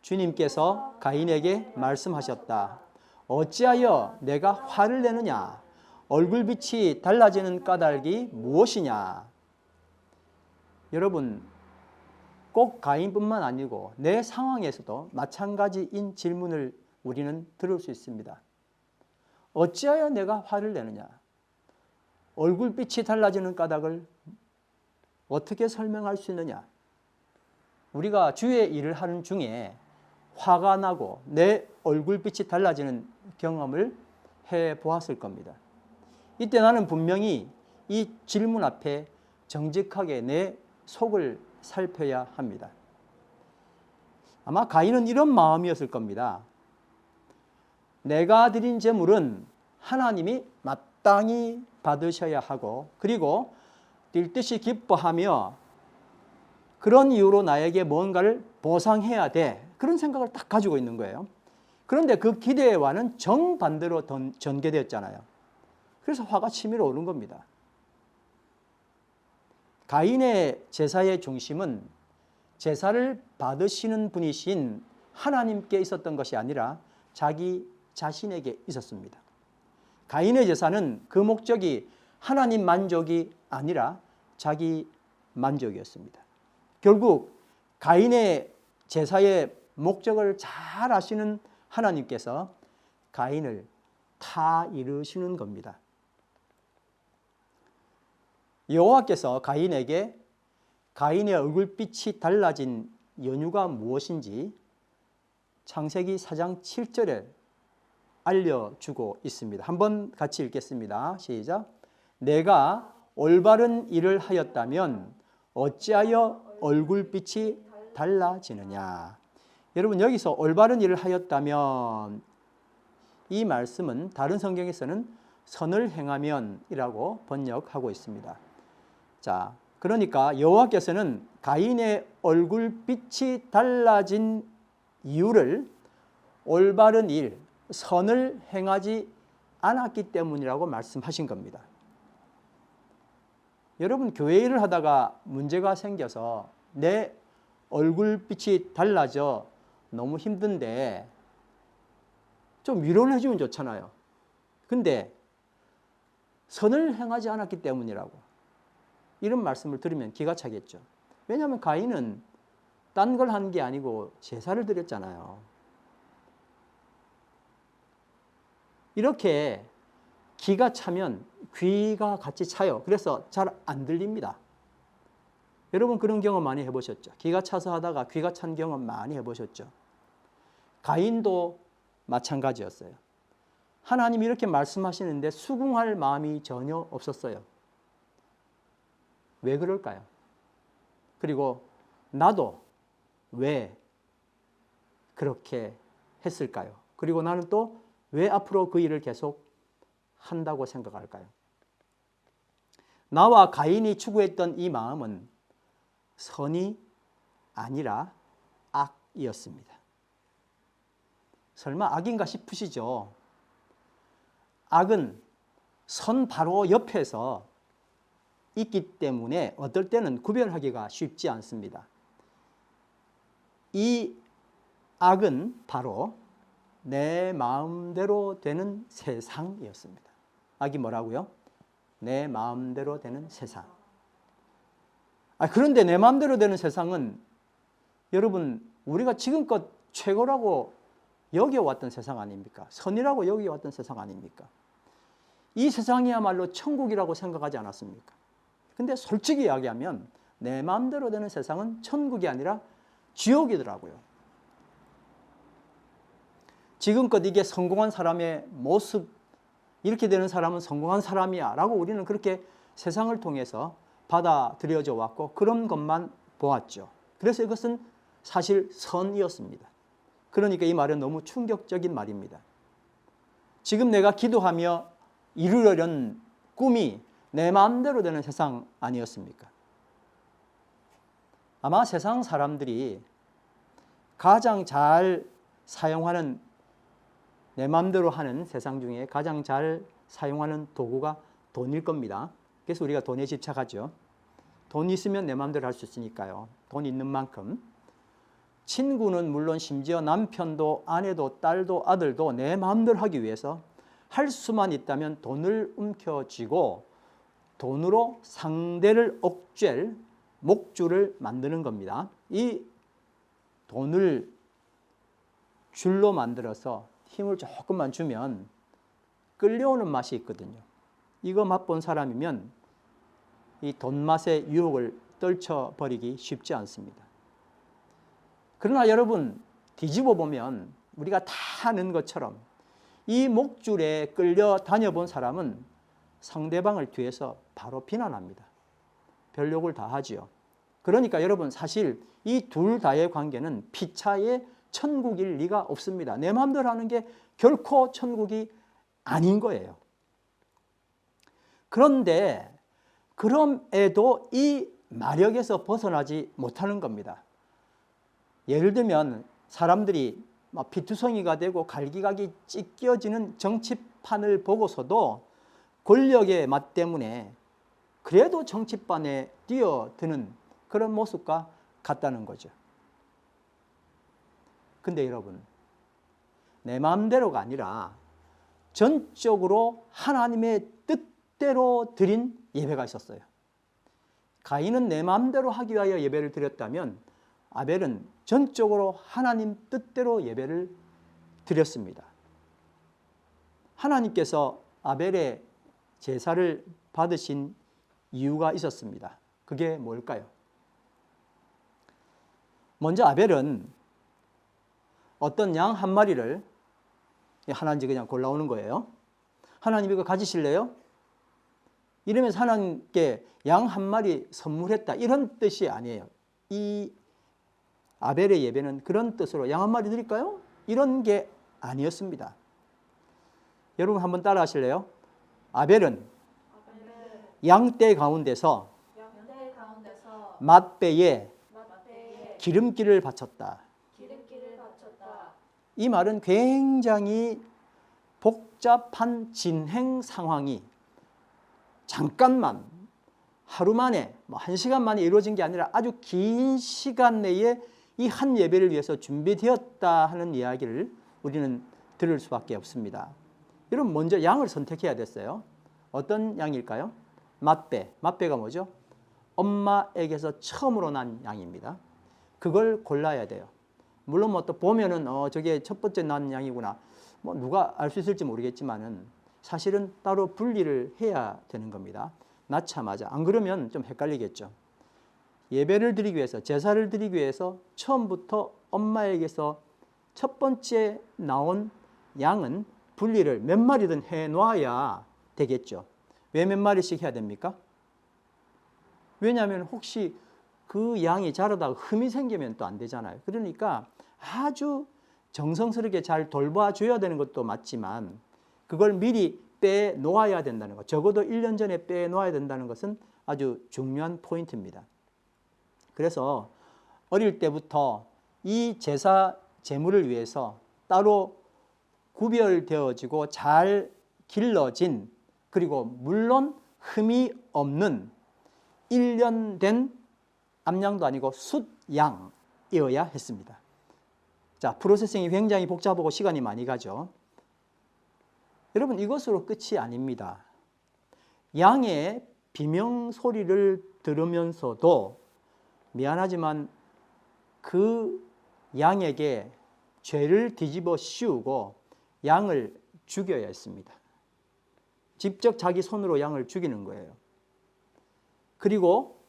주님께서 가인에게 말씀하셨다. 어찌하여 내가 화를 내느냐? 얼굴빛이 달라지는 까닭이 무엇이냐? 여러분, 꼭 가인뿐만 아니고 내 상황에서도 마찬가지인 질문을 우리는 들을 수 있습니다. 어찌하여 내가 화를 내느냐? 얼굴빛이 달라지는 까닭을 어떻게 설명할 수 있느냐? 우리가 주의 일을 하는 중에 화가 나고 내 얼굴빛이 달라지는 경험을 해보았을 겁니다. 이때 나는 분명히 이 질문 앞에 정직하게 내 속을 살펴야 합니다. 아마 가인은 이런 마음이었을 겁니다. 내가 드린 제물은 하나님이 마땅히 받으셔야 하고 그리고 뛸듯이 기뻐하며 그런 이유로 나에게 뭔가를 보상해야 돼. 그런 생각을 딱 가지고 있는 거예요. 그런데 그 기대와는 정반대로 전개되었잖아요. 그래서 화가 치밀어 오른 겁니다. 가인의 제사의 중심은 제사를 받으시는 분이신 하나님께 있었던 것이 아니라 자기 자신에게 있었습니다. 가인의 제사는 그 목적이 하나님 만족이 아니라 자기 만족이었습니다. 결국 가인의 제사의 목적을 잘 아시는 하나님께서 가인을 다 이루시는 겁니다. 여호와께서 가인에게 가인의 얼굴빛이 달라진 연유가 무엇인지 창세기 4장 7절에 알려주고 있습니다. 한번 같이 읽겠습니다. 시작. 내가 올바른 일을 하였다면 어찌하여 얼굴빛이 달라지느냐. 여러분 여기서 올바른 일을 하였다면 이 말씀은 다른 성경에서는 선을 행하면이라고 번역하고 있습니다. 자, 그러니까 여호와께서는 가인의 얼굴빛이 달라진 이유를 올바른 일, 선을 행하지 않았기 때문이라고 말씀하신 겁니다. 여러분 교회 일을 하다가 문제가 생겨서 내 얼굴빛이 달라져 너무 힘든데 좀 위로를 해주면 좋잖아요. 근데 선을 행하지 않았기 때문이라고 이런 말씀을 들으면 기가 차겠죠. 왜냐하면 가인은 딴 걸 한 게 아니고 제사를 드렸잖아요. 이렇게 기가 차면 귀가 같이 차요. 그래서 잘 안 들립니다. 여러분 그런 경험 많이 해보셨죠? 기가 차서 하다가 귀가 찬 경험 많이 해보셨죠? 가인도 마찬가지였어요. 하나님이 이렇게 말씀하시는데 수긍할 마음이 전혀 없었어요. 왜 그럴까요? 그리고 나도 왜 그렇게 했을까요? 그리고 나는 또 왜 앞으로 그 일을 계속 한다고 생각할까요? 나와 가인이 추구했던 이 마음은 선이 아니라 악이었습니다. 설마 악인가 싶으시죠? 악은 선 바로 옆에서 있기 때문에 어떨 때는 구별하기가 쉽지 않습니다. 이 악은 바로 내 마음대로 되는 세상이었습니다. 악이 뭐라고요? 내 마음대로 되는 세상. 그런데 내 마음대로 되는 세상은 여러분 우리가 지금껏 최고라고 여겨왔던 세상 아닙니까? 선이라고 여겨왔던 세상 아닙니까? 이 세상이야말로 천국이라고 생각하지 않았습니까? 근데 솔직히 이야기하면 내 마음대로 되는 세상은 천국이 아니라 지옥이더라고요. 지금껏 이게 성공한 사람의 모습, 이렇게 되는 사람은 성공한 사람이야 라고 우리는 그렇게 세상을 통해서 받아들여져 왔고 그런 것만 보았죠. 그래서 이것은 사실 선이었습니다. 그러니까 이 말은 너무 충격적인 말입니다. 지금 내가 기도하며 이루려는 꿈이 내 마음대로 되는 세상 아니었습니까? 아마 세상 사람들이 가장 잘 사용하는 내 마음대로 하는 세상 중에 가장 잘 사용하는 도구가 돈일 겁니다. 그래서 우리가 돈에 집착하죠. 돈 있으면 내 마음대로 할 수 있으니까요. 돈 있는 만큼. 친구는 물론 심지어 남편도 아내도 딸도 아들도 내 마음대로 하기 위해서 할 수만 있다면 돈을 움켜쥐고 돈으로 상대를 억죄할 목줄을 만드는 겁니다. 이 돈을 줄로 만들어서 힘을 조금만 주면 끌려오는 맛이 있거든요. 이거 맛본 사람이면 이 돈 맛의 유혹을 떨쳐버리기 쉽지 않습니다. 그러나 여러분 뒤집어 보면 우리가 다 아는 것처럼 이 목줄에 끌려 다녀본 사람은 상대방을 뒤에서 바로 비난합니다. 별욕을 다 하지요. 그러니까 여러분 사실 이 둘 다의 관계는 피차의 천국일 리가 없습니다. 내 마음대로 하는 게 결코 천국이 아닌 거예요. 그런데 그럼에도 이 마력에서 벗어나지 못하는 겁니다. 예를 들면 사람들이 피투성이가 되고 갈기각이 찢겨지는 정치판을 보고서도 권력의 맛 때문에 그래도 정치판에 뛰어드는 그런 모습과 같다는 거죠. 근데 여러분, 내 마음대로가 아니라 전적으로 하나님의 뜻대로 드린 예배가 있었어요. 가인은 내 마음대로 하기 위하여 예배를 드렸다면 아벨은 전적으로 하나님 뜻대로 예배를 드렸습니다. 하나님께서 아벨의 제사를 받으신 이유가 있었습니다. 그게 뭘까요? 먼저 아벨은 어떤 양 한 마리를 하나인지 그냥 골라오는 거예요. 하나님 이거 가지실래요? 이러면서 하나님께 양 한 마리 선물했다 이런 뜻이 아니에요. 이 아벨의 예배는 그런 뜻으로 양 한 마리 드릴까요? 이런 게 아니었습니다. 여러분 한번 따라 하실래요? 아벨은 양떼 가운데서 양대 가운데서 맏배에 맞대에 기름기를 바쳤다. 기름기를 바쳤다. 이 말은 굉장히 복잡한 진행 상황이 잠깐만 하루 만에 뭐 1시간 만에 이루어진 게 아니라 아주 긴 시간 내에 이 한 예배를 위해서 준비되었다 하는 이야기를 우리는 들을 수밖에 없습니다. 여러분 먼저 양을 선택해야 됐어요. 어떤 양일까요? 맏배. 맏배가 뭐죠? 엄마에게서 처음으로 난 양입니다. 그걸 골라야 돼요. 물론 뭐 또 보면은 저게 첫 번째 난 양이구나. 뭐 누가 알 수 있을지 모르겠지만은 사실은 따로 분리를 해야 되는 겁니다. 낳자마자. 안 그러면 좀 헷갈리겠죠. 예배를 드리기 위해서, 제사를 드리기 위해서 처음부터 엄마에게서 첫 번째 나온 양은 분리를 몇 마리든 해놔야 되겠죠. 왜 몇 마리씩 해야 됩니까? 왜냐하면 혹시 그 양이 자라다가 흠이 생기면 또 안 되잖아요. 그러니까 아주 정성스럽게 잘 돌봐줘야 되는 것도 맞지만 그걸 미리 빼놓아야 된다는 것, 적어도 1년 전에 빼놓아야 된다는 것은 아주 중요한 포인트입니다. 그래서 어릴 때부터 이 제사 제물을 위해서 따로 구별되어지고 잘 길러진, 그리고 물론 흠이 없는 1년 된 암양도 아니고 숫양이어야 했습니다. 자, 프로세싱이 굉장히 복잡하고 시간이 많이 가죠. 여러분 이것으로 끝이 아닙니다. 양의 비명 소리를 들으면서도 미안하지만 그 양에게 죄를 뒤집어 씌우고 양을 죽여야 했습니다. 직접 자기 손으로 양을 죽이는 거예요. 그리고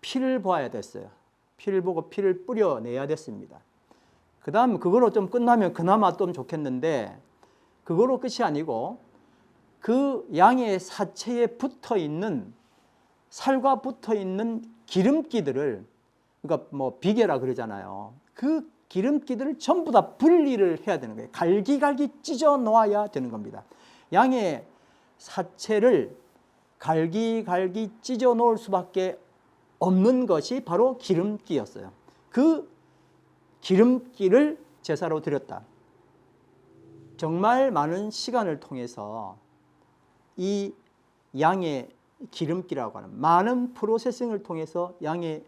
피를 보아야 됐어요. 피를 보고 피를 뿌려내야 됐습니다. 그 다음 그거로 좀 끝나면 그나마 좀 좋겠는데 그거로 끝이 아니고 그 양의 사체에 붙어있는, 살과 붙어있는 기름기들을, 그러니까 뭐 비계라 그러잖아요. 그 기름기들을 전부 다 분리를 해야 되는 거예요. 갈기갈기 찢어 놓아야 되는 겁니다. 양의 사체를 갈기갈기 찢어 놓을 수밖에 없는 것이 바로 기름기였어요. 그 기름기를 제사로 드렸다. 정말 많은 시간을 통해서 이 양의 기름기라고 하는 많은 프로세싱을 통해서 양의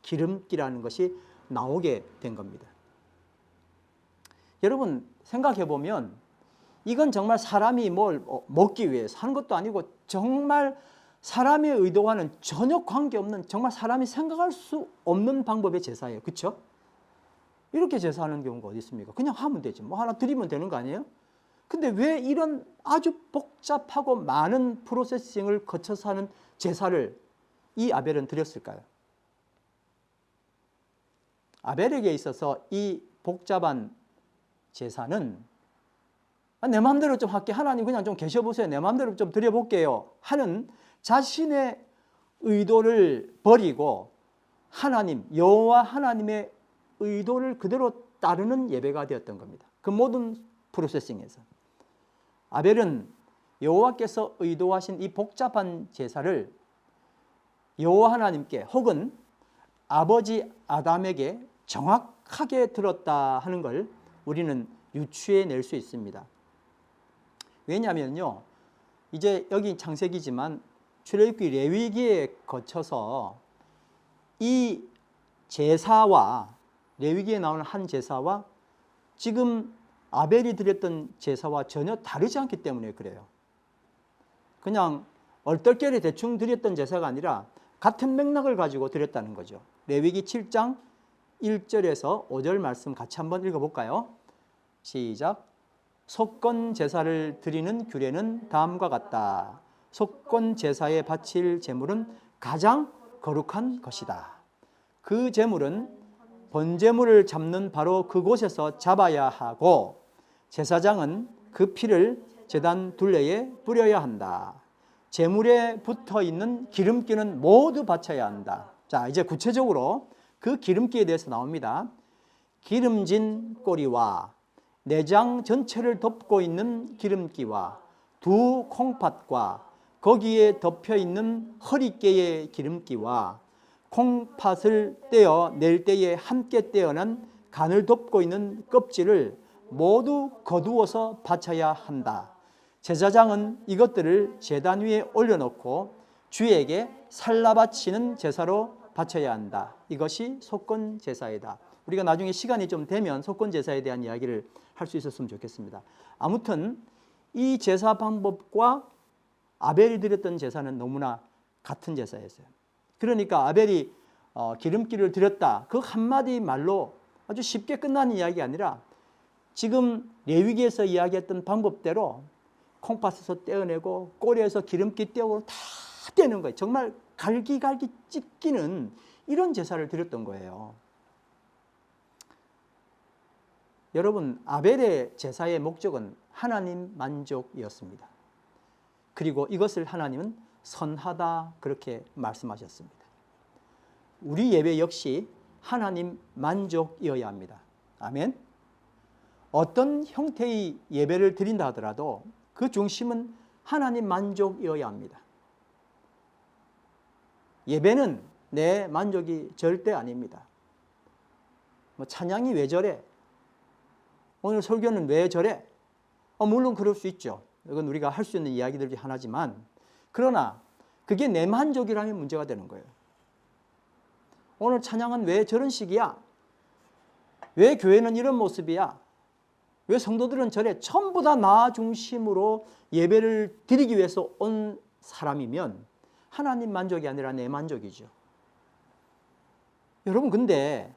기름기라는 것이 나오게 된 겁니다. 여러분 생각해 보면 이건 정말 사람이 뭘 먹기 위해서 하는 것도 아니고 정말 사람의 의도와는 전혀 관계없는, 정말 사람이 생각할 수 없는 방법의 제사예요. 그렇죠? 이렇게 제사하는 경우가 어디 있습니까? 그냥 하면 되지. 뭐 하나 드리면 되는 거 아니에요? 근데 왜 이런 아주 복잡하고 많은 프로세싱을 거쳐서 하는 제사를 이 아벨은 드렸을까요? 아벨에게 있어서 이 복잡한 제사는 내 마음대로 좀 할게, 하나님 그냥 좀 계셔보세요, 내 마음대로 좀 드려볼게요 하는 자신의 의도를 버리고 하나님, 여호와 하나님의 의도를 그대로 따르는 예배가 되었던 겁니다. 그 모든 프로세싱에서 아벨은 여호와께서 의도하신 이 복잡한 제사를 여호와 하나님께 혹은 아버지 아담에게 정확하게 들었다 하는 걸 우리는 유추해낼 수 있습니다. 왜냐하면요, 이제 여기 창세기지만 출애굽기, 레위기에 거쳐서 이 제사와, 레위기에 나오는 한 제사와 지금 아벨이 드렸던 제사와 전혀 다르지 않기 때문에 그래요. 그냥 얼떨결에 대충 드렸던 제사가 아니라 같은 맥락을 가지고 드렸다는 거죠. 레위기 7장 1절에서 5절 말씀 같이 한번 읽어볼까요? 시작. 속건 제사를 드리는 규례는 다음과 같다. 속건 제사에 바칠 제물은 가장 거룩한 것이다. 그 제물은 번제물을 잡는 바로 그곳에서 잡아야 하고 제사장은 그 피를 제단 둘레에 뿌려야 한다. 제물에 붙어 있는 기름기는 모두 바쳐야 한다. 자, 이제 구체적으로 그 기름기에 대해서 나옵니다. 기름진 꼬리와 내장 전체를 덮고 있는 기름기와 두 콩팥과 거기에 덮여 있는 허리깨의 기름기와 콩팥을 떼어 낼 때에 함께 떼어난 간을 덮고 있는 껍질을 모두 거두어서 바쳐야 한다. 제사장은 이것들을 제단 위에 올려놓고 주에게 살라 바치는 제사로 바쳐야 한다. 이것이 속건 제사이다. 우리가 나중에 시간이 좀 되면 속건 제사에 대한 이야기를 할 수 있었으면 좋겠습니다. 아무튼 이 제사 방법과 아벨이 드렸던 제사는 너무나 같은 제사였어요. 그러니까 아벨이 기름기를 드렸다. 그 한마디 말로 아주 쉽게 끝나는 이야기가 아니라 지금 레위기에서 이야기했던 방법대로 콩팥에서 떼어내고 꼬리에서 기름기 떼고 다 떼는 거예요. 정말 갈기갈기 찢기는 이런 제사를 드렸던 거예요. 여러분, 아벨의 제사의 목적은 하나님 만족이었습니다. 그리고 이것을 하나님은 선하다 그렇게 말씀하셨습니다. 우리 예배 역시 하나님 만족이어야 합니다. 아멘. 어떤 형태의 예배를 드린다 하더라도 그 중심은 하나님 만족이어야 합니다. 예배는 내 만족이 절대 아닙니다. 뭐 찬양이 왜 저래? 오늘 설교는 왜 저래? 물론 그럴 수 있죠. 이건 우리가 할 수 있는 이야기들 중에 하나지만, 그러나 그게 내 만족이라면 문제가 되는 거예요. 오늘 찬양은 왜 저런 식이야? 왜 교회는 이런 모습이야? 왜 성도들은 저래? 전부 다 나 중심으로 예배를 드리기 위해서 온 사람이면 하나님 만족이 아니라 내 만족이죠. 여러분, 근데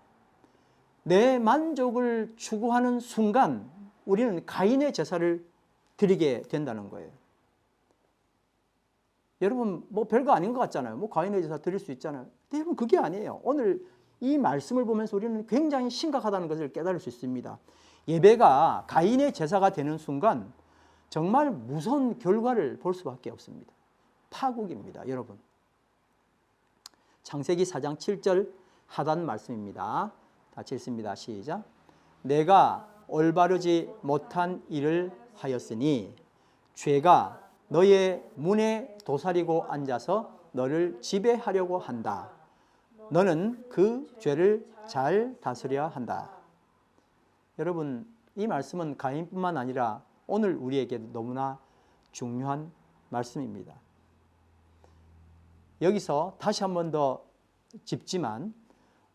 내 만족을 추구하는 순간 우리는 가인의 제사를 드리게 된다는 거예요. 여러분, 뭐 별거 아닌 것 같잖아요. 뭐 가인의 제사 드릴 수 있잖아요. 근데 여러분, 그게 아니에요. 오늘 이 말씀을 보면서 우리는 굉장히 심각하다는 것을 깨달을 수 있습니다. 예배가 가인의 제사가 되는 순간 정말 무서운 결과를 볼 수밖에 없습니다. 파국입니다, 여러분. 창세기 4장 7절 하단 말씀입니다. 같이 읽습니다. 시작. 내가 올바르지 못한 일을 하였으니 죄가 너의 문에 도사리고 앉아서 너를 지배하려고 한다. 너는 그 죄를 잘 다스려야 한다. 여러분, 이 말씀은 가인뿐만 아니라 오늘 우리에게 너무나 중요한 말씀입니다. 여기서 다시 한 번 더 짚지만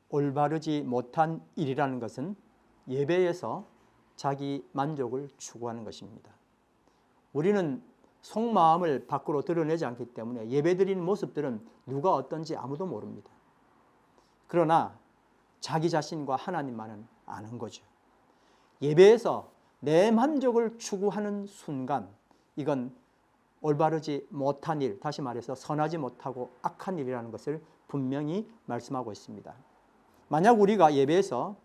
올바르지 못한 일이라는 것은 예배에서 자기 만족을 추구하는 것입니다. 우리는 속마음을 밖으로 드러내지 않기 때문에 예배드리는 모습들은 누가 어떤지 아무도 모릅니다. 그러나 자기 자신과 하나님만은 아는 거죠. 예배에서 내 만족을 추구하는 순간 이건 올바르지 못한 일, 다시 말해서 선하지 못하고 악한 일이라는 것을 분명히 말씀하고 있습니다. 만약 우리가 예배에서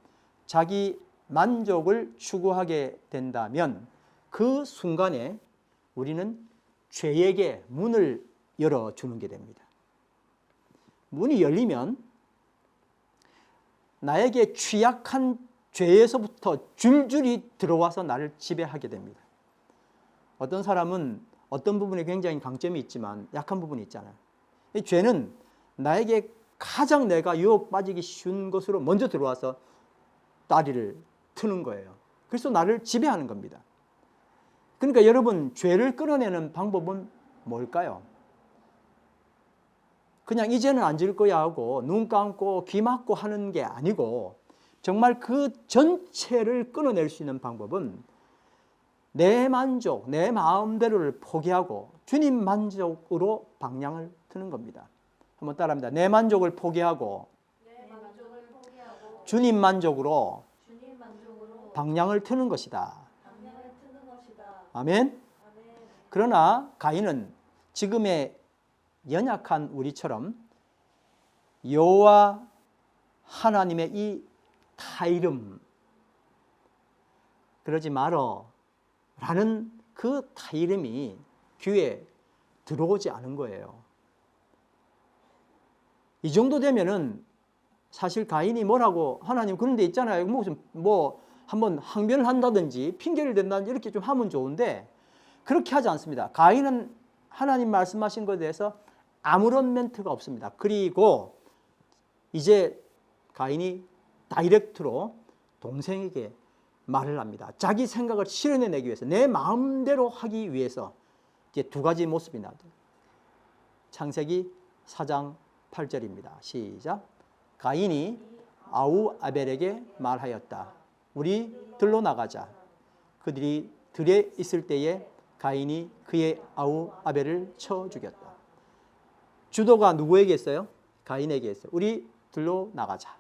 자기 만족을 추구하게 된다면 그 순간에 우리는 죄에게 문을 열어주는 게 됩니다. 문이 열리면 나에게 취약한 죄에서부터 줄줄이 들어와서 나를 지배하게 됩니다. 어떤 사람은 어떤 부분에 굉장히 강점이 있지만 약한 부분이 있잖아요. 이 죄는 나에게 가장 내가 유혹 빠지기 쉬운 것으로 먼저 들어와서 다리를 트는 거예요. 그래서 나를 지배하는 겁니다. 그러니까 여러분, 죄를 끌어내는 방법은 뭘까요? 그냥 이제는 안 질 거야 하고 눈 감고 귀 막고 하는 게 아니고 정말 그 전체를 끊어낼 수 있는 방법은 내 만족, 내 마음대로를 포기하고 주님 만족으로 방향을 트는 겁니다. 한번 따라합니다. 내 만족을 포기하고 주님 만족으로 방향을 트는 것이다. 아멘. 그러나 가인은 지금의 연약한 우리처럼 여호와 하나님의 이 타이름, 그러지 말어 라는 그 타이름이 귀에 들어오지 않은 거예요. 이 정도 되면은 사실 가인이 뭐라고 하나님 그런 데 있잖아요. 뭐 한번 항변을 한다든지 핑계를 댄다든지 이렇게 좀 하면 좋은데 그렇게 하지 않습니다. 가인은 하나님 말씀하신 것에 대해서 아무런 멘트가 없습니다. 그리고 이제 가인이 다이렉트로 동생에게 말을 합니다. 자기 생각을 실현해내기 위해서, 내 마음대로 하기 위해서 이제 두 가지 모습이 나죠. 창세기 4장 8절입니다. 시작. 가인이 아우 아벨에게 말하였다. 우리 들로 나가자. 그들이 들에 있을 때에 가인이 그의 아우 아벨을 쳐 죽였다. 주도가 누구에게 했어요? 가인에게 했어요. 우리 들로 나가자.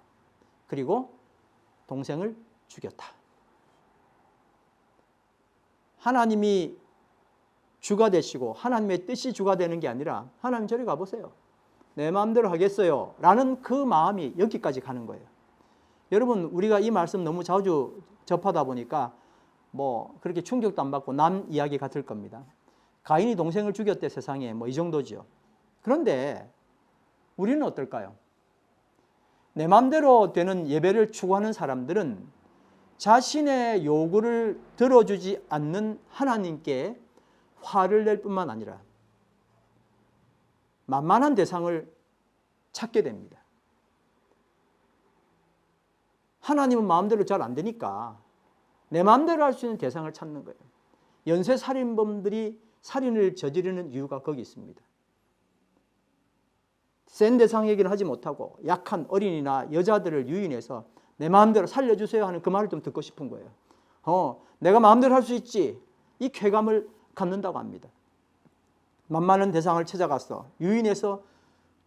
그리고 동생을 죽였다. 하나님이 주가 되시고 하나님의 뜻이 주가 되는 게 아니라 하나님 저리 가보세요. 내 마음대로 하겠어요. 라는 그 마음이 여기까지 가는 거예요. 여러분 우리가 이 말씀 너무 자주 접하다 보니까 뭐 그렇게 충격도 안 받고 남 이야기 같을 겁니다. 가인이 동생을 죽였대 세상에 뭐 이 정도죠. 그런데 우리는 어떨까요? 내 마음대로 되는 예배를 추구하는 사람들은 자신의 요구를 들어주지 않는 하나님께 화를 낼 뿐만 아니라 만만한 대상을 찾게 됩니다. 하나님은 마음대로 잘 안 되니까 내 마음대로 할 수 있는 대상을 찾는 거예요. 연쇄살인범들이 살인을 저지르는 이유가 거기 있습니다. 센 대상에게는 하지 못하고 약한 어린이나 여자들을 유인해서 내 마음대로 살려주세요 하는 그 말을 좀 듣고 싶은 거예요. 내가 마음대로 할 수 있지. 이 쾌감을 갖는다고 합니다. 만만한 대상을 찾아가서 유인해서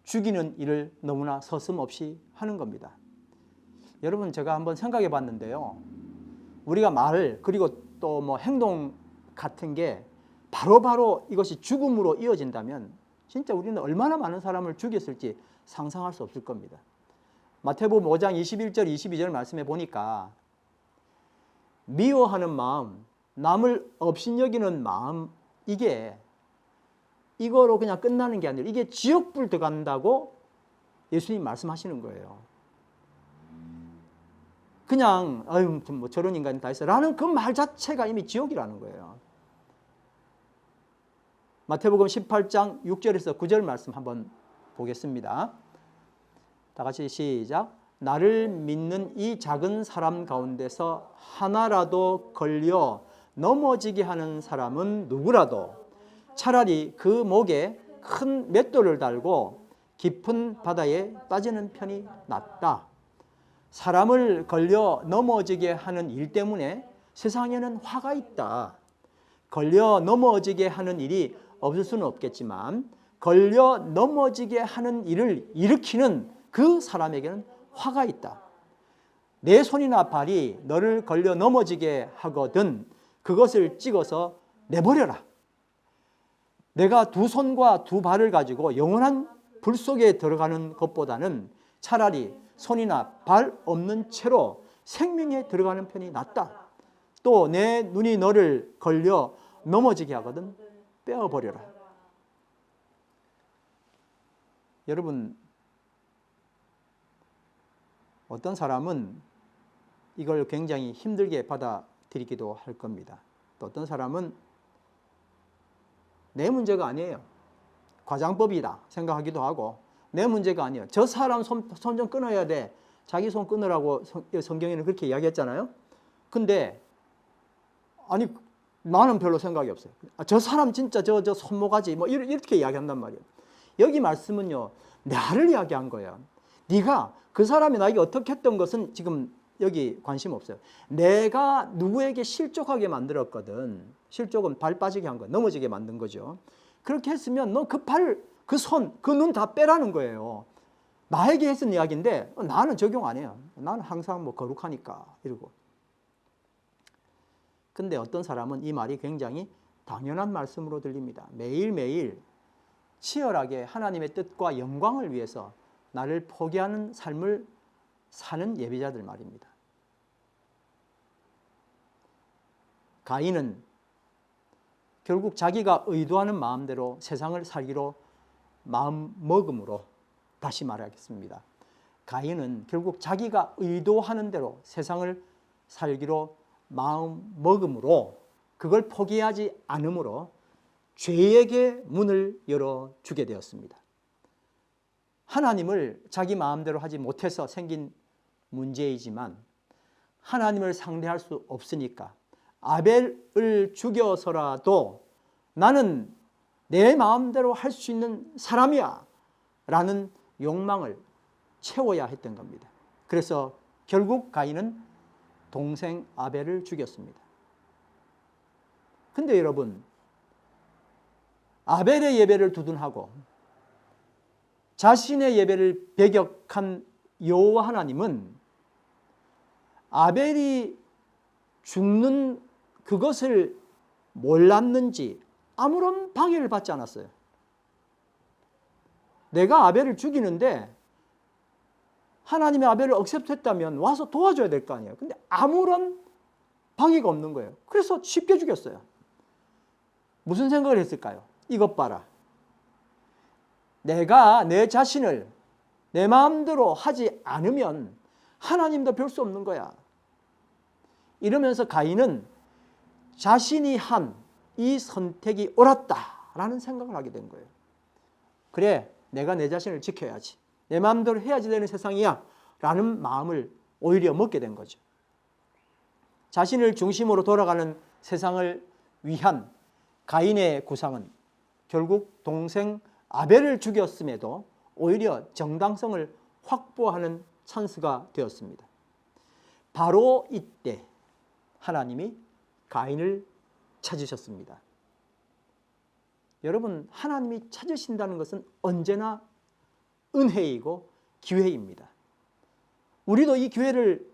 죽이는 일을 너무나 서슴없이 하는 겁니다. 여러분 제가 한번 생각해 봤는데요. 우리가 말 그리고 또 뭐 행동 같은 게 바로바로 이것이 죽음으로 이어진다면 진짜 우리는 얼마나 많은 사람을 죽였을지 상상할 수 없을 겁니다. 마태복음 5장 21절 22절 말씀해 보니까 미워하는 마음, 남을 업신여기는 마음 이거로 그냥 끝나는 게 아니라 이게 지옥불 들어간다고 예수님 말씀하시는 거예요. 그냥 아유 뭐 저런 인간이 다 있어 라는 그 말 자체가 이미 지옥이라는 거예요. 마태복음 18장 6절에서 9절 말씀 한번 보겠습니다. 다 같이 시작. 나를 믿는 이 작은 사람 가운데서 하나라도 걸려 넘어지게 하는 사람은 누구라도 차라리 그 목에 큰 맷돌을 달고 깊은 바다에 빠지는 편이 낫다. 사람을 걸려 넘어지게 하는 일 때문에 세상에는 화가 있다. 걸려 넘어지게 하는 일이 없을 수는 없겠지만 걸려 넘어지게 하는 일을 일으키는 그 사람에게는 화가 있다. 내 손이나 발이 너를 걸려 넘어지게 하거든 그것을 찍어서 내버려라. 내가 두 손과 두 발을 가지고 영원한 불 속에 들어가는 것보다는 차라리 손이나 발 없는 채로 생명에 들어가는 편이 낫다. 또 내 눈이 너를 걸려 넘어지게 하거든 빼어버려라. 여러분 어떤 사람은 이걸 굉장히 힘들게 받아들이기도 할 겁니다. 또 어떤 사람은 내 문제가 아니에요. 과장법이다 생각하기도 하고 내 문제가 아니에요. 저 사람 손 좀 끊어야 돼. 자기 손 끊으라고 성경에는 그렇게 이야기했잖아요. 근데 아니 나는 별로 생각이 없어요. 저 사람 진짜 저 손모가지 뭐 이렇게 이야기한단 말이에요. 여기 말씀은요. 나를 이야기한 거예요. 네가 그 사람이 나에게 어떻게 했던 것은 지금 여기 관심 없어요. 내가 누구에게 실족하게 만들었거든. 실족은 발 빠지게 한 거, 넘어지게 만든 거죠. 그렇게 했으면 너 그 발, 그 손, 그 눈 다 빼라는 거예요. 나에게 했은 이야기인데 나는 적용 안 해요. 나는 항상 뭐 거룩하니까 이러고. 근데 어떤 사람은 이 말이 굉장히 당연한 말씀으로 들립니다. 매일매일 치열하게 하나님의 뜻과 영광을 위해서 나를 포기하는 삶을 사는 예배자들 말입니다. 가인은 결국 자기가 의도하는 마음대로 세상을 살기로 마음먹음으로, 다시 말하겠습니다. 가인은 결국 자기가 의도하는 대로 세상을 살기로 마음먹음으로, 그걸 포기하지 않으므로 죄에게 문을 열어주게 되었습니다. 하나님을 자기 마음대로 하지 못해서 생긴 문제이지만 하나님을 상대할 수 없으니까 아벨을 죽여서라도 나는 내 마음대로 할 수 있는 사람이야 라는 욕망을 채워야 했던 겁니다. 그래서 결국 가인은 동생 아벨을 죽였습니다. 근데 여러분, 아벨의 예배를 두둔하고 자신의 예배를 배격한 여호와 하나님은 아벨이 죽는 그것을 몰랐는지 아무런 방해를 받지 않았어요. 내가 아벨을 죽이는데 하나님의 아벨을 억셉트했다면 와서 도와줘야 될 거 아니에요. 근데 아무런 방해가 없는 거예요. 그래서 쉽게 죽였어요. 무슨 생각을 했을까요? 이것 봐라. 내가 내 자신을 내 마음대로 하지 않으면 하나님도 별 수 없는 거야. 이러면서 가인은 자신이 한 이 선택이 옳았다라는 생각을 하게 된 거예요. 그래, 내가 내 자신을 지켜야지. 내 마음대로 해야지 되는 세상이야 라는 마음을 오히려 먹게 된 거죠. 자신을 중심으로 돌아가는 세상을 위한 가인의 구상은 결국 동생 아벨을 죽였음에도 오히려 정당성을 확보하는 찬스가 되었습니다. 바로 이때 하나님이 가인을 찾으셨습니다. 여러분, 하나님이 찾으신다는 것은 언제나 은혜이고 기회입니다. 우리도 이 기회를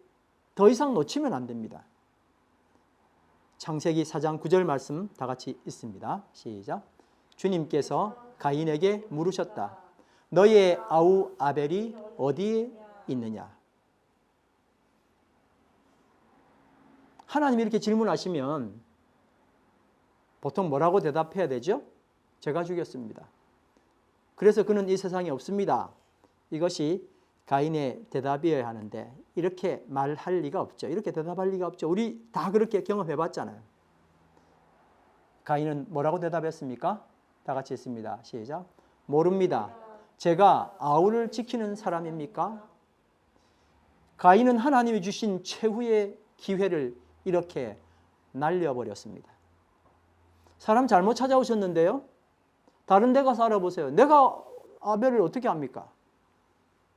더 이상 놓치면 안 됩니다. 창세기 4장 9절 말씀 다 같이 읽습니다. 시작. 주님께서 가인에게 물으셨다. 너의 아우 아벨이 어디에 있느냐? 하나님이 이렇게 질문하시면 보통 뭐라고 대답해야 되죠? 제가 죽였습니다. 그래서 그는 이 세상에 없습니다. 이것이 가인의 대답이어야 하는데 이렇게 말할 리가 없죠. 이렇게 대답할 리가 없죠. 우리 다 그렇게 경험해 봤잖아요. 가인은 뭐라고 대답했습니까? 다 같이 읽습니다. 시작. 모릅니다. 제가 아우를 지키는 사람입니까? 가인은 하나님이 주신 최후의 기회를 이렇게 날려버렸습니다. 사람 잘못 찾아오셨는데요. 다른 데 가서 알아보세요. 내가 아벨을 어떻게 합니까?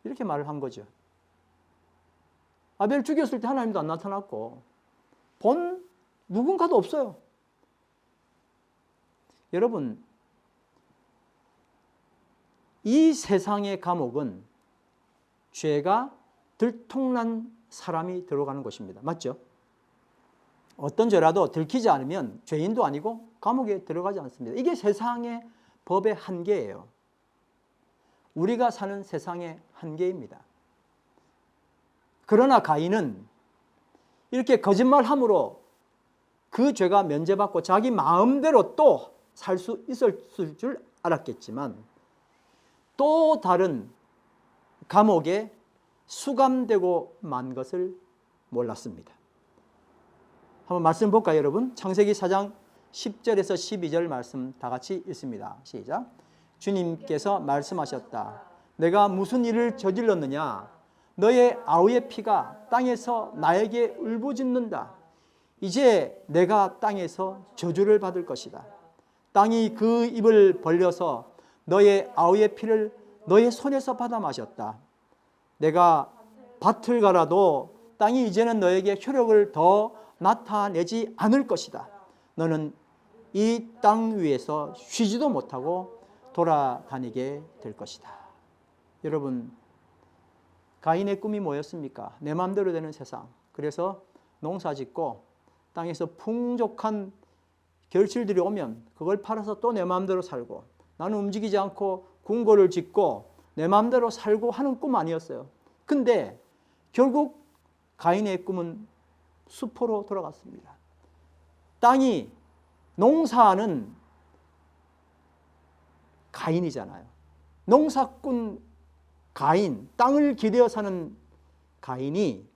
이렇게 말을 한 거죠. 아벨 죽였을 때 하나님도 안 나타났고 본 누군가도 없어요. 여러분, 이 세상의 감옥은 죄가 들통난 사람이 들어가는 곳입니다. 맞죠? 어떤 죄라도 들키지 않으면 죄인도 아니고 감옥에 들어가지 않습니다. 이게 세상의 법의 한계예요. 우리가 사는 세상의 한계입니다. 그러나 가인은 이렇게 거짓말함으로 그 죄가 면제받고 자기 마음대로 또 살 수 있을 줄 알았겠지만 또 다른 감옥에 수감되고 만 것을 몰랐습니다. 한번 말씀 볼까요, 여러분? 창세기 4장 10절에서 12절 말씀 다 같이 읽습니다. 시작. 주님께서 말씀하셨다. 내가 무슨 일을 저질렀느냐? 너의 아우의 피가 땅에서 나에게 울부짖는다. 이제 내가 땅에서 저주를 받을 것이다. 땅이 그 입을 벌려서 너의 아우의 피를 너의 손에서 받아 마셨다. 내가 밭을 갈아도 땅이 이제는 너에게 효력을 더 나타내지 않을 것이다. 너는 이 땅 위에서 쉬지도 못하고 돌아다니게 될 것이다. 여러분, 가인의 꿈이 뭐였습니까? 내 마음대로 되는 세상. 그래서 농사 짓고 땅에서 풍족한 결실들이 오면 그걸 팔아서 또 내 마음대로 살고, 나는 움직이지 않고 궁궐을 짓고 내 마음대로 살고 하는 꿈 아니었어요. 근데 결국 가인의 꿈은 수포로 돌아갔습니다. 땅이 농사는 가인이잖아요. 농사꾼 가인, 땅을 기대어 사는 가인이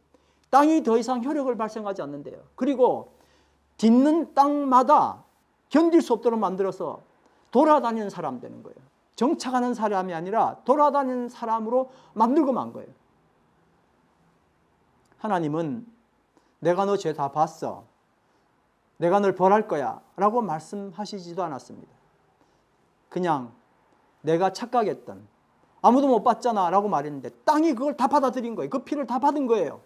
땅이 더 이상 효력을 발생하지 않는데요. 그리고 딛는 땅마다 견딜 수 없도록 만들어서 돌아다니는 사람 되는 거예요. 정착하는 사람이 아니라 돌아다니는 사람으로 만들고 만 거예요. 하나님은 내가 너 죄 다 봤어. 내가 널 벌할 거야 라고 말씀하시지도 않았습니다. 그냥 내가 착각했던, 아무도 못 봤잖아 라고 말했는데 땅이 그걸 다 받아들인 거예요. 그 피를 다 받은 거예요.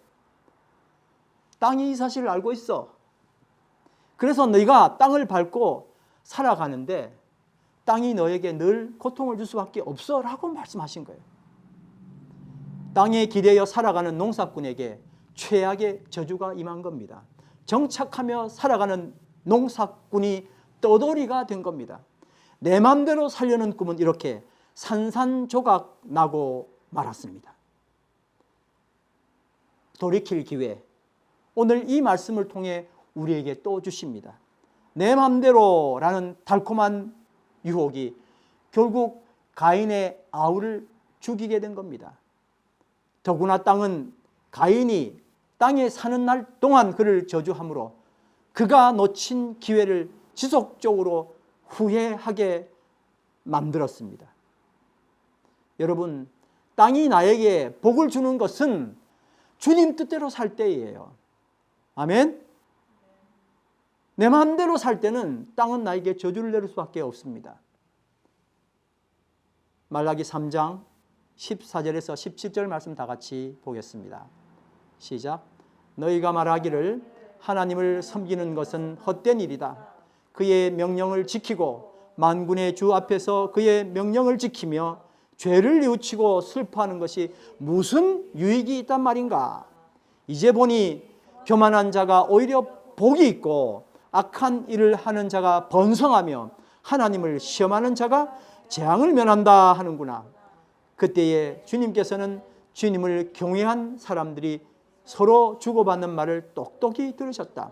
땅이 이 사실을 알고 있어. 그래서 너희가 땅을 밟고 살아가는데 땅이 너에게 늘 고통을 줄 수밖에 없어 라고 말씀하신 거예요. 땅에 기대어 살아가는 농사꾼에게 최악의 저주가 임한 겁니다. 정착하며 살아가는 농사꾼이 떠돌이가 된 겁니다. 내 마음대로 살려는 꿈은 이렇게 산산조각 나고 말았습니다. 돌이킬 기회, 오늘 이 말씀을 통해 우리에게 또 주십니다. 내 마음대로라는 달콤한 유혹이 결국 가인의 아우를 죽이게 된 겁니다. 더구나 땅은 가인이 땅에 사는 날 동안 그를 저주함으로 그가 놓친 기회를 지속적으로 후회하게 만들었습니다. 여러분, 땅이 나에게 복을 주는 것은 주님 뜻대로 살 때예요. 아멘? 내 마음대로 살 때는 땅은 나에게 저주를 내릴 수밖에 없습니다. 말라기 3장 14절에서 17절 말씀 다 같이 보겠습니다. 시작. 너희가 말하기를 하나님을 섬기는 것은 헛된 일이다. 그의 명령을 지키고 만군의 주 앞에서 그의 명령을 지키며 죄를 뉘우치고 슬퍼하는 것이 무슨 유익이 있단 말인가? 이제 보니 교만한 자가 오히려 복이 있고 악한 일을 하는 자가 번성하며 하나님을 시험하는 자가 재앙을 면한다 하는구나. 그때에 주님께서는 주님을 경외한 사람들이 서로 주고받는 말을 똑똑히 들으셨다.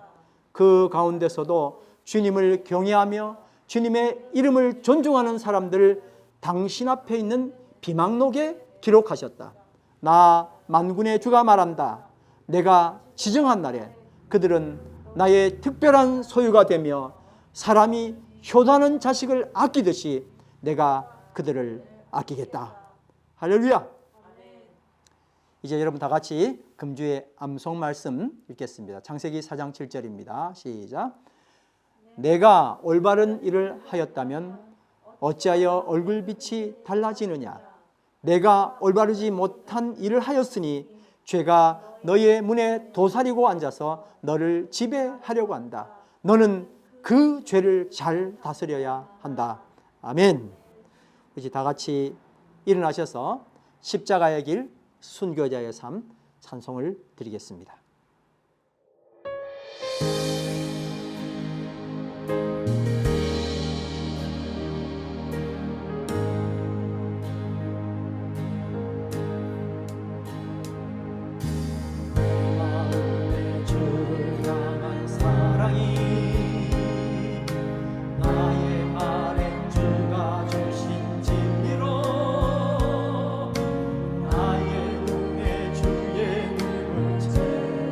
그 가운데서도 주님을 경외하며 주님의 이름을 존중하는 사람들을 당신 앞에 있는 비망록에 기록하셨다. 나 만군의 주가 말한다. 내가 지정한 날에 그들은 나의 특별한 소유가 되며 사람이 효도하는 자식을 아끼듯이 내가 그들을 아끼겠다. 할렐루야. 이제 여러분 다 같이 금주의 암송 말씀 읽겠습니다. 창세기 4장 7절입니다. 시작. 내가 올바른 일을 하였다면 어찌하여 얼굴빛이 달라지느냐? 내가 올바르지 못한 일을 하였으니 죄가 너의 문에 도사리고 앉아서 너를 지배하려고 한다. 너는 그 죄를 잘 다스려야 한다. 아멘. 이제 다 같이 일어나셔서 십자가의 길, 순교자의 삶 찬송을 드리겠습니다. 나의 눈에 주의 눈을 채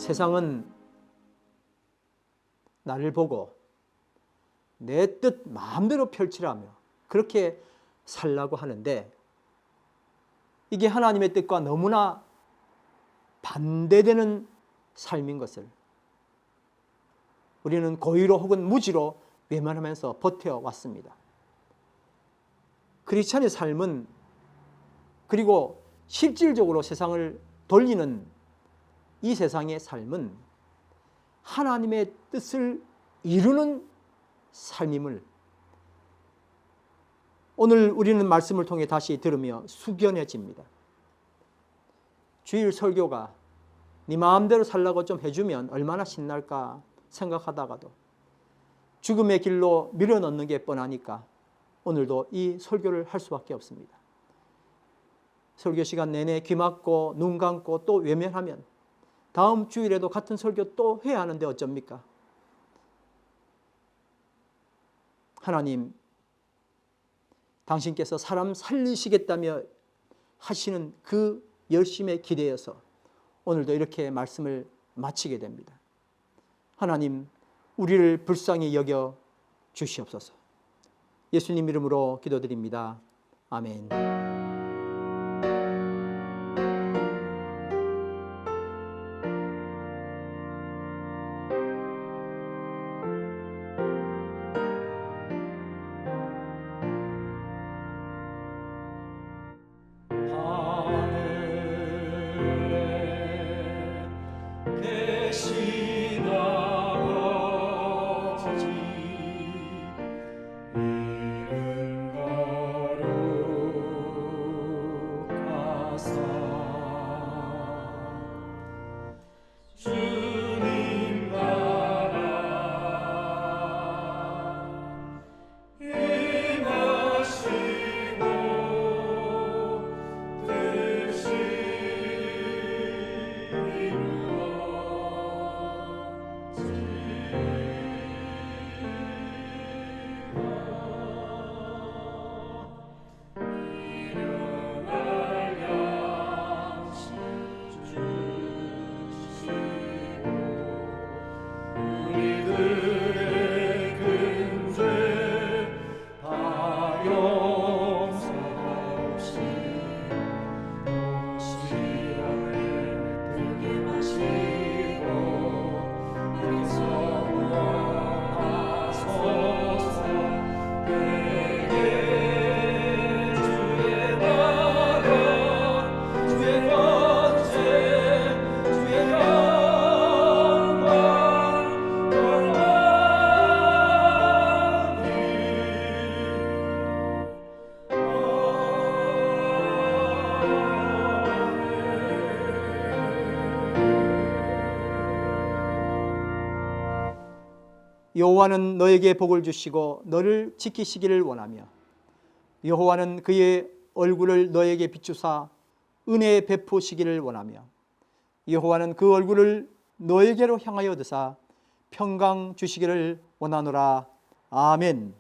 세상은 나를 보고 내 뜻 마음대로 펼치라며 그렇게 살라고 하는데, 이게 하나님의 뜻과 너무나 반대되는 삶인 것을 우리는 고의로 혹은 무지로 외면하면서 버텨왔습니다. 크리스찬의 삶은, 그리고 실질적으로 세상을 돌리는 이 세상의 삶은 하나님의 뜻을 이루는 삶임을 오늘 우리는 말씀을 통해 다시 들으며 숙연해집니다. 주일 설교가 네 마음대로 살라고 좀 해주면 얼마나 신날까 생각하다가도 죽음의 길로 밀어넣는 게 뻔하니까 오늘도 이 설교를 할 수밖에 없습니다. 설교 시간 내내 귀 막고 눈 감고 또 외면하면 다음 주일에도 같은 설교 또 해야 하는데 어쩝니까? 하나님, 당신께서 사람 살리시겠다며 하시는 그 열심에 기대어서 오늘도 이렇게 말씀을 마치게 됩니다. 하나님, 우리를 불쌍히 여겨 주시옵소서. 예수님 이름으로 기도드립니다. 아멘. 여호와는 너에게 복을 주시고 너를 지키시기를 원하며 여호와는 그의 얼굴을 너에게 비추사 은혜 베푸시기를 원하며 여호와는 그 얼굴을 너에게로 향하여 드사 평강 주시기를 원하노라. 아멘.